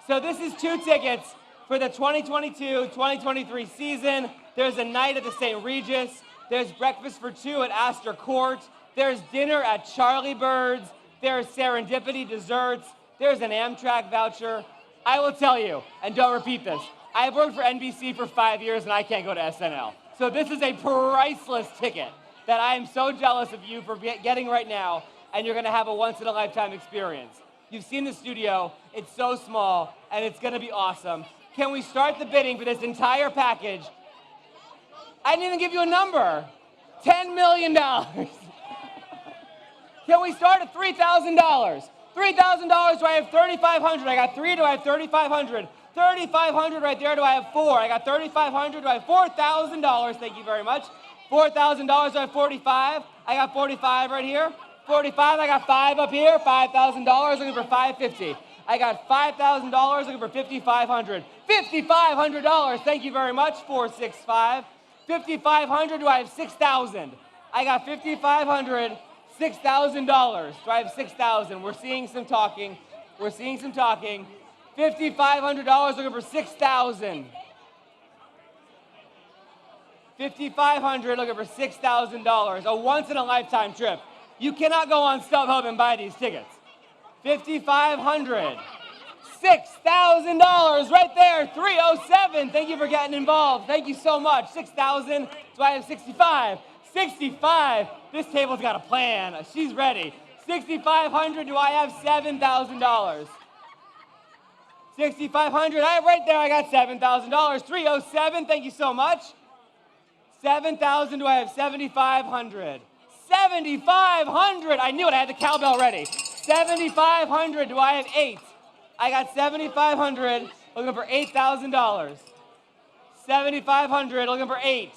So this is 2 tickets for the 2022-2023 season. There's a night at the St. Regis. There's breakfast for 2 at Astor Court. There's dinner at Charlie Bird's. There's Serendipity desserts. There's an Amtrak voucher. I will tell you, and don't repeat this, I've worked for NBC for 5 years and I can't go to SNL. So this is a priceless ticket that I am so jealous of you for getting right now, and you're gonna have a once-in-a-lifetime experience. You've seen the studio, it's so small, and it's gonna be awesome. Can we start the bidding for this entire package? I didn't even give you a number. $10 million. Can we start at $3,000? $3,000, do I have 3,500? I got 3, do I have 3,500? 3,500 right there, do I have 4? I got 3,500, do I have $4,000? Thank you very much. $4,000, do I have 45? I got 45 right here. 45, I got 5 up here. $5,000, looking for 550. I got $5,000, looking for 5,500. $5,500, thank you very much. 465. 5,500, do I have 6,000? I got 5,500, $6,000. Do I have 6,000? We're seeing some talking. We're seeing some talking. $5,500, looking for 6,000. 5,500, looking for $6,000. A once-in-a-lifetime trip. You cannot go on StubHub and buy these tickets. 5,500. $6,000 right there, 307. Thank you for getting involved. Thank you so much. 6,000. Do I have 65? 65. This table's got a plan. She's ready. 6,500. Do I have $7,000? 6,500. Right there, I got $7,000. 307. Thank you so much. 7,000. Do I have 7,500? 7,500. I knew it. I had the cowbell ready. 7,500. Do I have 8? I got 7,500. Looking for $8,000. 7,500. Looking for 8.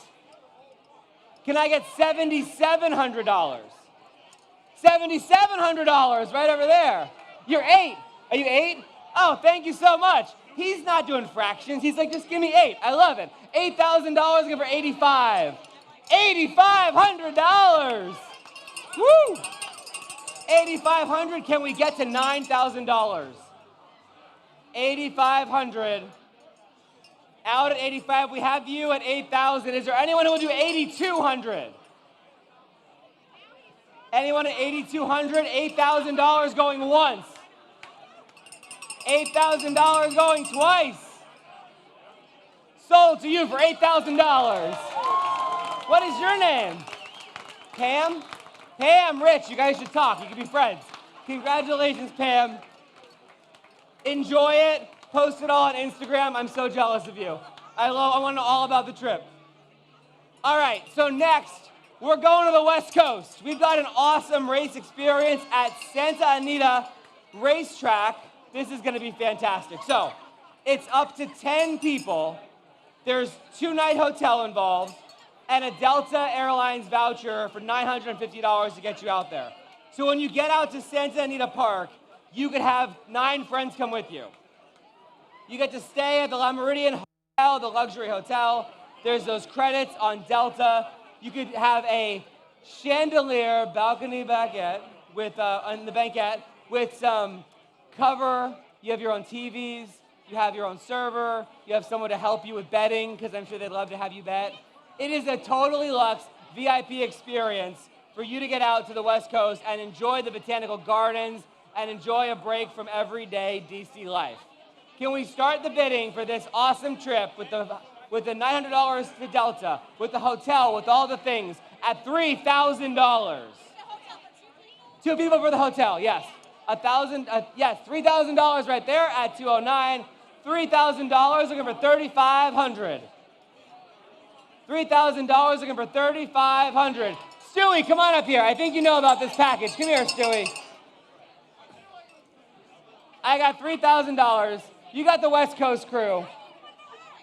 Can I get $7,700? $7,700 right over there. You're 8. Are you 8? Oh, thank you so much. He's not doing fractions. He's like, just give me 8. I love it. $8,000. Looking for 85. $8,500. Woo! 8,500. Can we get to $9,000? 8,500. Out at 85. We have you at 8,000. Is there anyone who will do 8,200? Anyone at 8,200? $8,000 going once. $8,000 going twice. Sold to you for $8,000. What is your name? Pam? Pam, Rich, you guys should talk. You can be friends. Congratulations, Pam. Enjoy it. Post it all on Instagram. I'm so jealous of you. I want to know all about the trip. All right, so next, we're going to the West Coast. We've got an awesome race experience at Santa Anita Racetrack. This is going to be fantastic. So, it's up to 10 people. There's 2-night hotel involved and a Delta Airlines voucher for $950 to get you out there. So when you get out to Santa Anita Park, you could have 9 friends come with you. You get to stay at the La Meridian Hotel, the luxury hotel. There's those credits on Delta. You could have a chandelier balcony banquet with on the banquet with some cover. You have your own TVs. You have your own server. You have someone to help you with betting because I'm sure they'd love to have you bet. It is a totally luxe VIP experience for you to get out to the West Coast and enjoy the botanical gardens and enjoy a break from everyday DC life. Can we start the bidding for this awesome trip with the $900 to Delta, with the hotel, with all the things, at $3,000? 2 people for the hotel, yes. Yes, $3,000 right there at 209. $3,000 looking for $3,500. $3,000 looking for $3,500. Stewie, come on up here. I think you know about this package. Come here, Stewie. I got $3,000. You got the West Coast crew.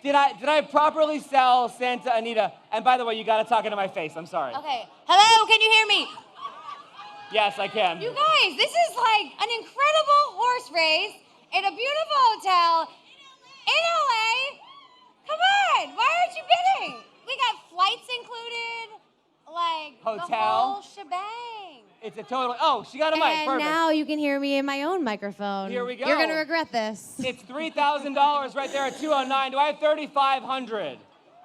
Did I properly sell Santa Anita? And by the way, you got to talk into my face. I'm sorry. Okay. Hello, can you hear me? Yes, I can. You guys, this is like an incredible horse race in a beautiful hotel in LA. Come on, why aren't you bidding? We got flights included, like hotel, the whole shebang. It's a total. Oh, she got a mic. And perfect. now you can hear me in my own microphone. Here we go. You're gonna regret this. It's $3,000 right there at 209. Do I have $3,500?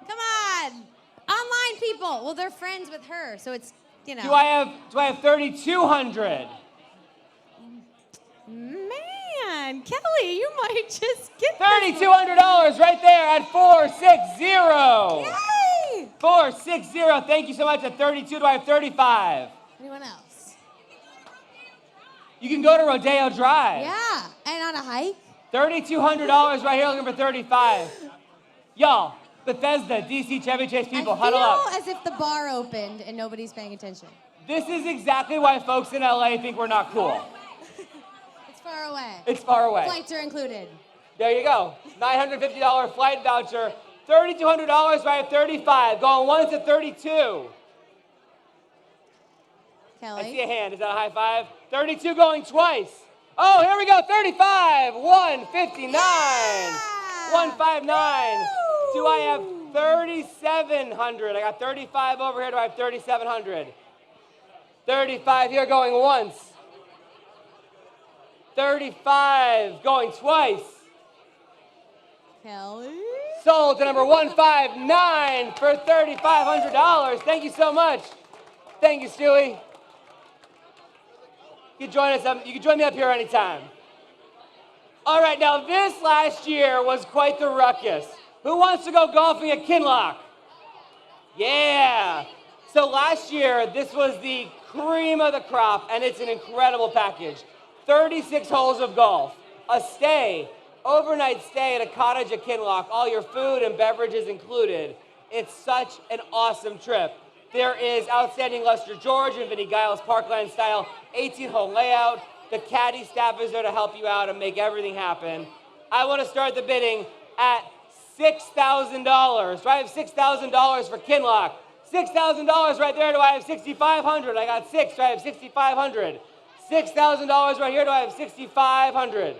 Come on, online people. Well, they're friends with her, so it's, you know. Do I have $3,200? Man, Kelly, you might just get $3,200 right there at 460. Yay! 460. Thank you so much. At 32, do I have 35? Anyone else? You can go to Rodeo Drive. Yeah, and on a hike. $3,200 right here looking for 35. Y'all, Bethesda, DC Chevy Chase people, huddle up. I feel as if the bar opened and nobody's paying attention. This is exactly why folks in LA think we're not cool. It's far away. It's far away. Flights are included. There you go. $950 flight voucher. $3,200 right at 35. Going once at 32. Kelly. I see a hand. Is that a high five? 32 going twice. Oh, here we go. 35. 159. Yeah. 159. Do I have 3,700? I got 35 over here. Do I have 3,700? 35 here going once. 35 going twice. Kelly. Sold to number 159 for $3,500. Thank you so much. Thank you, Stewie. You can join us. You can join me up here anytime. All right, now this last year was quite the ruckus. Who wants to go golfing at Kinloch? Yeah. So last year, this was the cream of the crop, and it's an incredible package. 36 holes of golf, a stay, overnight stay at a cottage at Kinloch, all your food and beverages included. It's such an awesome trip. There is outstanding Lester George and Vinnie Giles Parkland style 18-hole layout. The caddy staff is there to help you out and make everything happen. I want to start the bidding at $6,000. Do I have $6,000 for Kinloch? $6,000 right there. Do I have $6,500? I got six. Do I have $6,500? $6,000 right here. Do I have $6,500?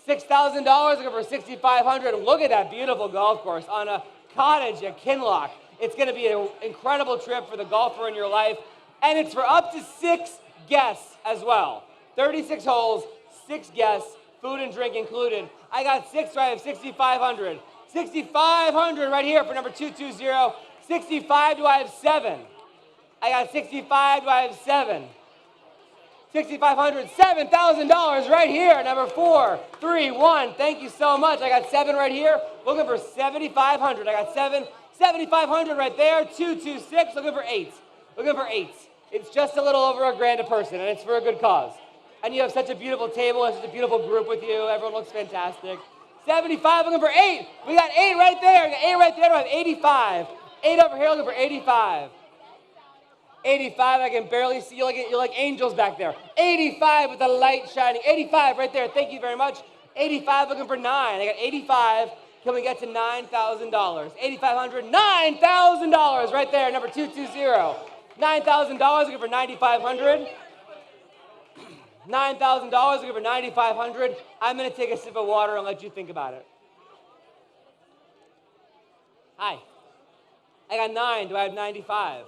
$6,000 looking for $6,500. Look at that beautiful golf course on a cottage at Kinloch. It's going to be an incredible trip for the golfer in your life, and it's for up to 6 guests as well. 36 holes, 6 guests, food and drink included. I got 6, so I have $6,500. $6,500 right here for number 220. 65, do I have 7? I got 65, do I have 7? $6,500, $7,000 right here, number 431. Thank you so much. I got 7 right here, looking for $7,500. I got 7, $7,500 right there, 226, looking for 8. Looking for 8. It's just a little over $1,000 a person, and it's for a good cause. And you have such a beautiful table, and such a beautiful group with you. Everyone looks fantastic. 75, looking for 8. We got 8 right there. We got 8 right there. I have 85. 8 over here, looking for 85. 85, I can barely see you. You're like angels back there. 85 with the light shining. 85 right there. Thank you very much. 85 looking for 9. I got 85. Can we get to $9,000? $8,500, $9,000 right there. Number 220. $9,000 looking for $9,500. $9,000 looking for $9,500. I'm going to take a sip of water and let you think about it. Hi. I got 9. Do I have 95?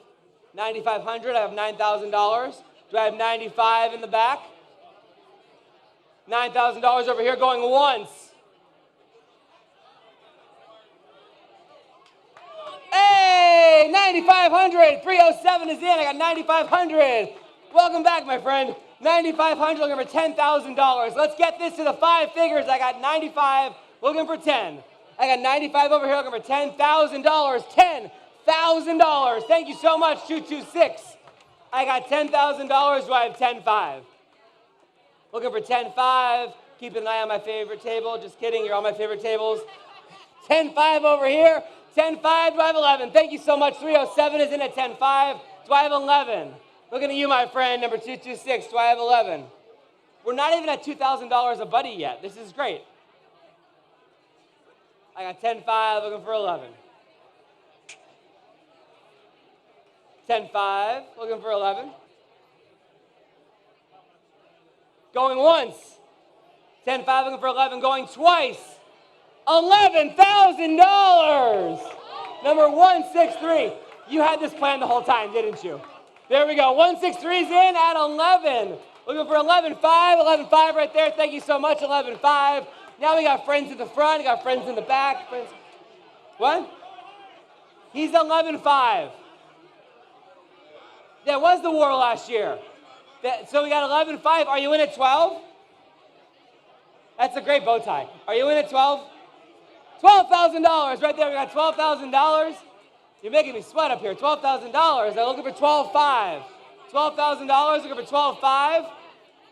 9,500. I have $9,000. Do I have 95 in the back? $9,000 over here going once. Hey, 9,500. 307 is in. I got 9,500. Welcome back, my friend. 9,500 looking for $10,000. Let's get this to the 5 figures. I got 95 looking for 10. I got 95 over here looking for $10,000. $10,000. Thank you so much, 226. I got $10,000. Do I have 10,500? Looking for 10,500. Keep an eye on my favorite table. Just kidding. You're on my favorite tables. 10,500 over here. 10,500. Do I have 11? Thank you so much. 307 is in at 10,500. Do I have 11? Looking at you, my friend, number 226. Do I have 11? We're not even at $2,000 a buddy yet. This is great. I got 10,500 looking for 11. 10,500 looking for 11. Going once. 10,500 looking for 11. Going twice. $11,000. Number 163. You had this plan the whole time, didn't you? There we go. 163 is in at 11. Looking for 11,500. 11,500 right there. Thank you so much, 11,500. Now we got friends in the front. We got friends in the back. Friends. What? He's 11,500. That was the war last year. So we got 11,500. Are you in at 12? That's a great bow tie. Are you in at 12? $12,000 right there. We got $12,000. You're making me sweat up here. $12,000. I'm looking for 12,500. $12,000. Looking for 12,500.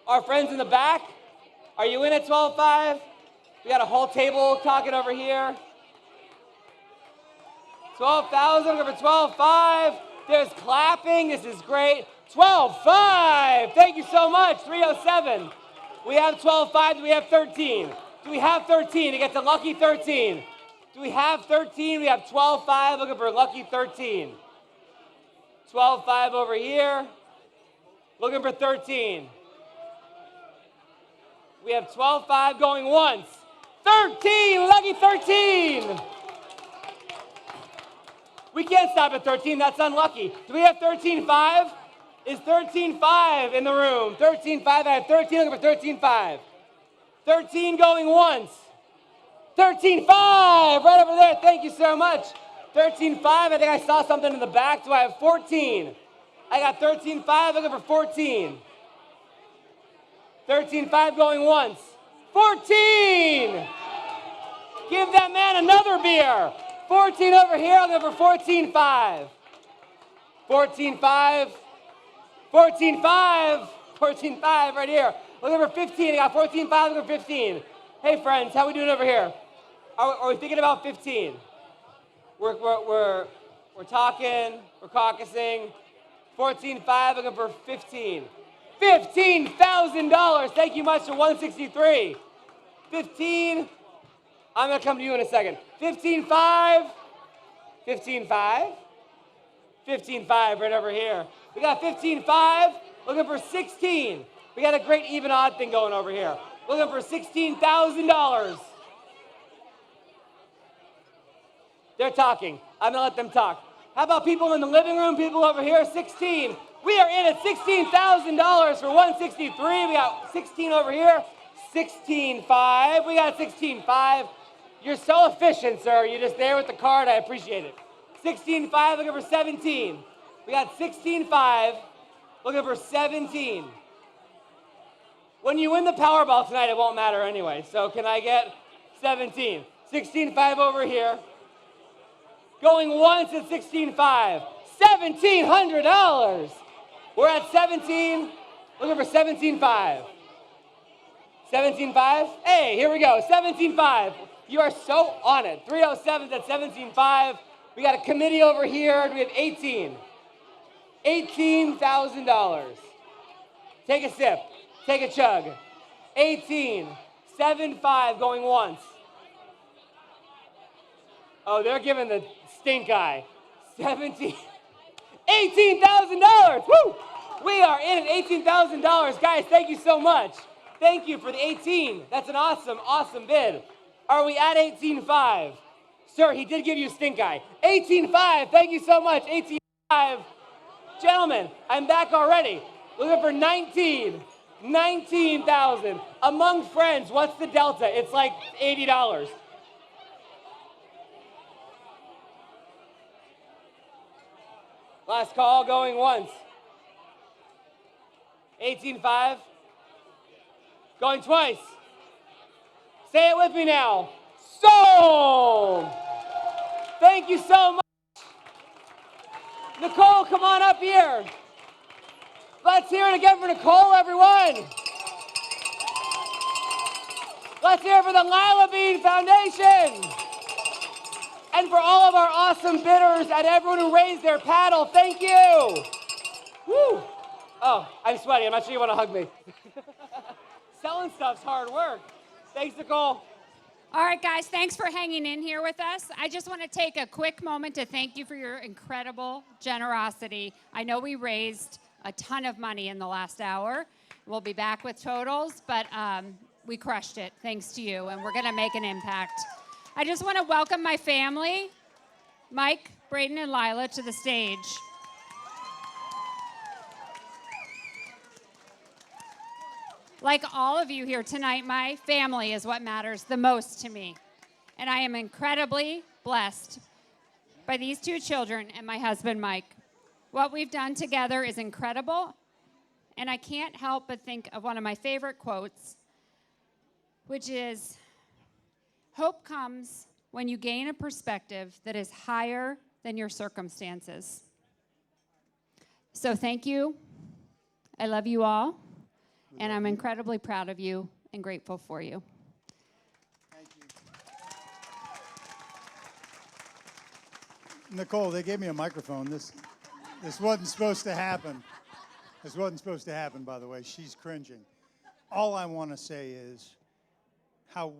Our friends in the back. Are you in at 12,500? We got a whole table talking over here. 12,000. Looking for 12,500. There's clapping. This is great. 12,500. Thank you so much. 307. We have 12,500. Do we have 13? Do we have 13 to get to lucky 13? Do we have 13? We have 12,500 looking for lucky 13. 12,500 over here. Looking for 13. We have 12,500 going once. 13, lucky 13. We can't stop at 13, that's unlucky. Do we have 13,500? Is 13,500 in the room? 13,500, I have 13, looking for 13,500. 13 going once. 13,500, right over there, thank you so much. 13,500, I think I saw something in the back. Do I have 14? I got 13,500, looking for 14. 13,500 going once. 14! Give that man another beer. 14 over here. I'll go for 14.5. 14.5. 14.5. 14.5 right here. Looking for 15. I got 14.5. Looking for 15. Hey friends, how we doing over here? Are we thinking about 15? We're talking. We're caucusing. 14.5. Looking for 15. $15,000. Thank you much to 163. 15. I'm gonna come to you in a second. 15.5. 15.5. 15.5 right over here. We got 15.5. Looking for 16. We got a great even odd thing going over here. Looking for $16,000. They're talking. I'm gonna let them talk. How about people in the living room? People over here, 16. We are in at $16,000 for 163. We got 16 over here. 16.5. We got 16.5. You're so efficient, sir. You're just there with the card. I appreciate it. 16.5. Looking for 17. We got 16.5. Looking for 17. When you win the Powerball tonight, it won't matter anyway. So can I get 17? 16.5 over here. Going once at 16.5. $1,700. We're at 17. Looking for 17.5. 17.5? Hey, here we go. 17.5. You are so on it. 307's at 17.5. We got a committee over here. We have 18. $18,000. Take a sip. Take a chug. 18. 7.5 going once. Oh, they're giving the stink eye. 17. $18,000. Woo! We are in at $18,000. Guys, thank you so much. Thank you for the 18. That's an awesome, awesome bid. Are we at 18.5? Sir, he did give you a stink eye. 18.5. Thank you so much. 18.5. Gentlemen, I'm back already. Looking for 19. 19,000. Among friends, what's the delta? It's like $80. Last call going once. 18.5. Going twice. Say it with me now. Sold! Thank you so much. Nicole, come on up here. Let's hear it again for Nicole, everyone. Let's hear it for the Lilabean Foundation. And for all of our awesome bidders and everyone who raised their paddle, thank you. Woo. Oh, I'm sweaty. I'm not sure you want to hug me. Selling stuff's hard work. Thanks, Nicole. All right, guys, thanks for hanging in here with us. I just want to take a quick moment to thank you for your incredible generosity. I know we raised a ton of money in the last hour. We'll be back with totals, but we crushed it thanks to you, and we're going to make an impact. I just want to welcome my family, Mike, Braden, and Lila, to the stage. Like all of you here tonight, my family is what matters the most to me. And I am incredibly blessed by these two children and my husband, Mike. What we've done together is incredible, and I can't help but think of one of my favorite quotes, which is, hope comes when you gain a perspective that is higher than your circumstances. So thank you. I love you all. And I'm incredibly proud of you and grateful for you. Thank you. Nicole, they gave me a microphone. This wasn't supposed to happen. This wasn't supposed to happen, by the way. She's cringing. All I want to say is how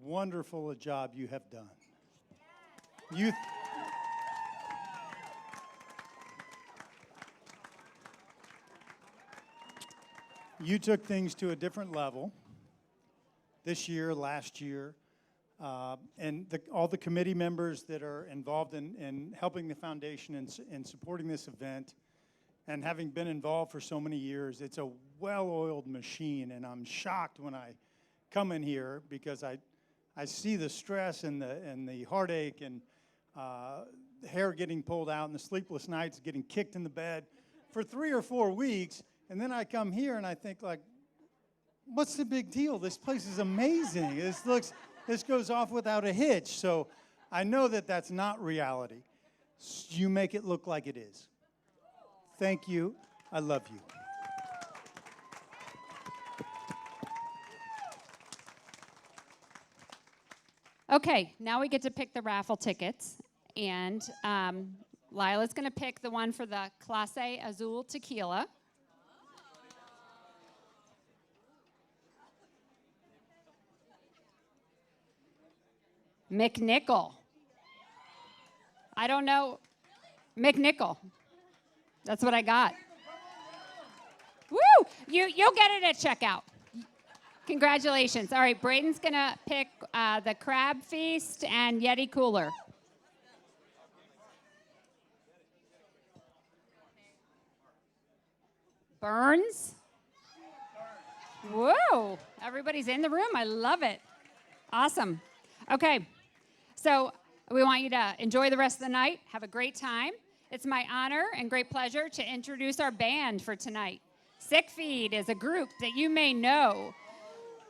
wonderful a job you have done. You took things to a different level this year, last year, and all the committee members that are involved in helping the foundation and supporting this event, and having been involved for so many years, it's a well-oiled machine, and I'm shocked when I come in here because I see the stress and the heartache and the hair getting pulled out and the sleepless nights, getting kicked in the bed for 3 or 4 weeks. And then I come here and I think, like, what's the big deal? This place is amazing. This goes off without a hitch. So I know that that's not reality. You make it look like it is. Thank you. I love you. Okay, now we get to pick the raffle tickets. And Lila's going to pick the one for the Clase Azul Tequila. McNichol. I don't know. McNichol. That's what I got. Woo! You'll get it at checkout. Congratulations. All right, Braden's going to pick the Crab Feast and Yeti Cooler. Burns. Whoa, everybody's in the room. I love it. Awesome. Okay, so we want you to enjoy the rest of the night. Have a great time. It's my honor and great pleasure to introduce our band for tonight. Sick Feed is a group that you may know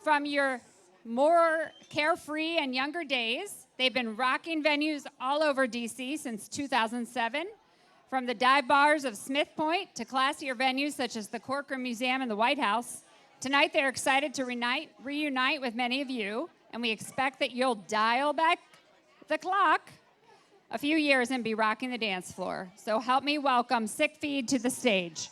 from your more carefree and younger days. They've been rocking venues all over DC since 2007. From the dive bars of Smith Point to classier venues such as the Corcoran Museum and the White House, tonight they're excited to reunite with many of you, and we expect that you'll dial back the clock a few years and be rocking the dance floor. So help me welcome Sick Feed to the stage.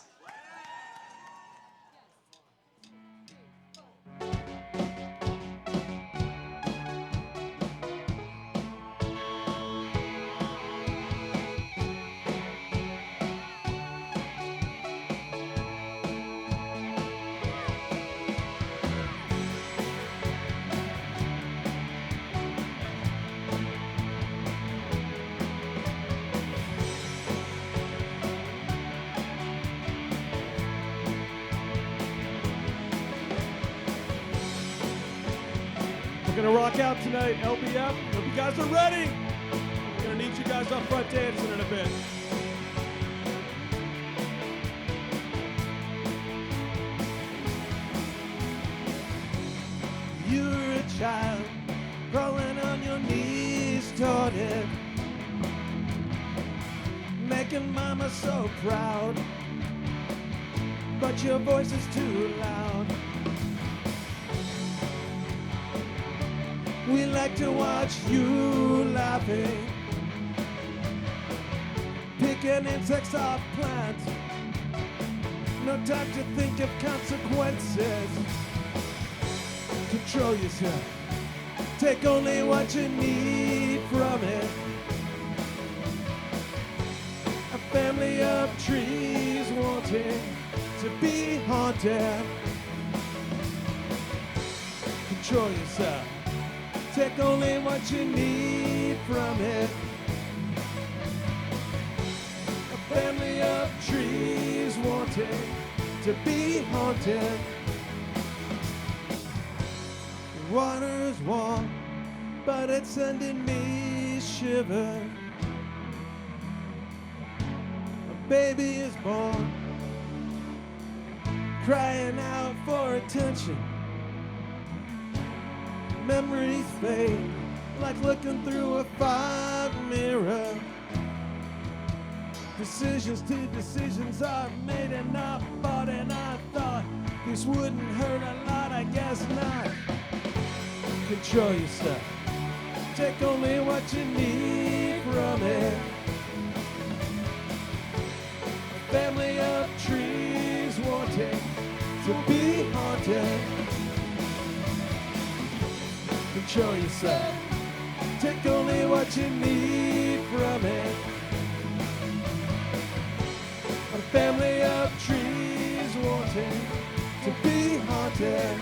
We're gonna rock out tonight, LBF. Hope you guys are ready. We're gonna need you guys up front dancing in a bit. You're a child crawling on your knees toward it, making mama so proud, but your voice is too loud. We like to watch you laughing, picking insects off plants. No time to think of consequences. Control yourself. Take only what you need from it. A family of trees wanting to be haunted. Control yourself. Take only what you need from it. A family of trees wanting to be haunted. The water's warm, but it's sending me shivers. A baby is born, crying out for attention. Memories fade like looking through a fog mirror. Decisions are made and not bought, and I thought this wouldn't hurt a lot, I guess not. Control yourself. Take only what you need from it. A family of trees wanting to be haunted. Control yourself. Take only what you need from it. A family of trees wanting to be haunted.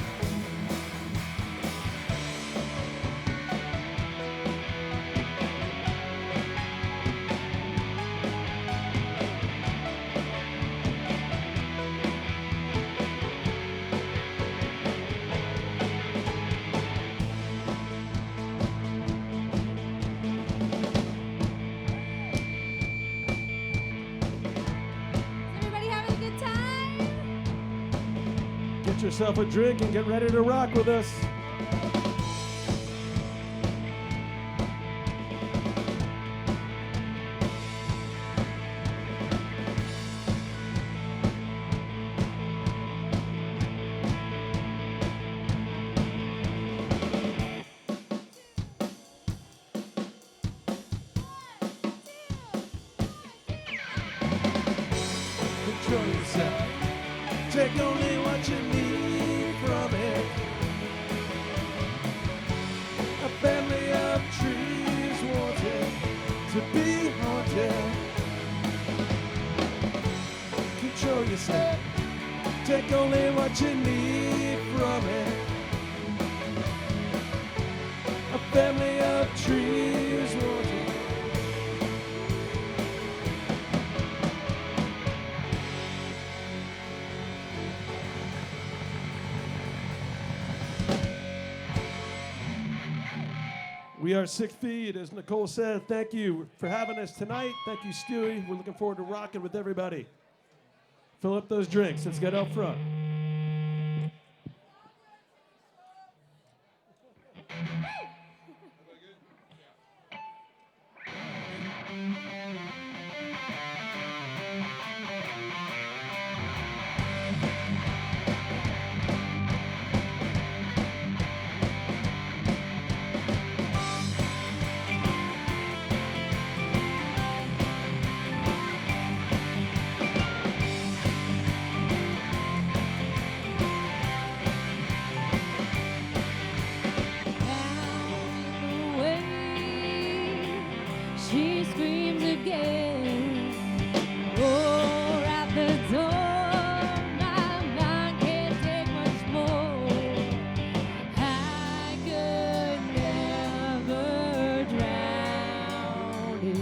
Get yourself a drink and get ready to rock with us. control yourself. Take only what you need from it. A family of trees wanted to be haunted. Control yourself. Take only what you need from it. A family of trees wanted. We are 6 feet, as Nicole said. Thank you for having us tonight. Thank you, Stewie. We're looking forward to rocking with everybody. Fill up those drinks. Let's get out front. She screams again. Oh, at the door, my mind can't take much more. I could never drown it.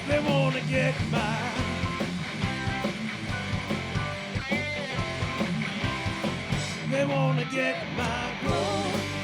They wanna get mine. They wanna get my gold.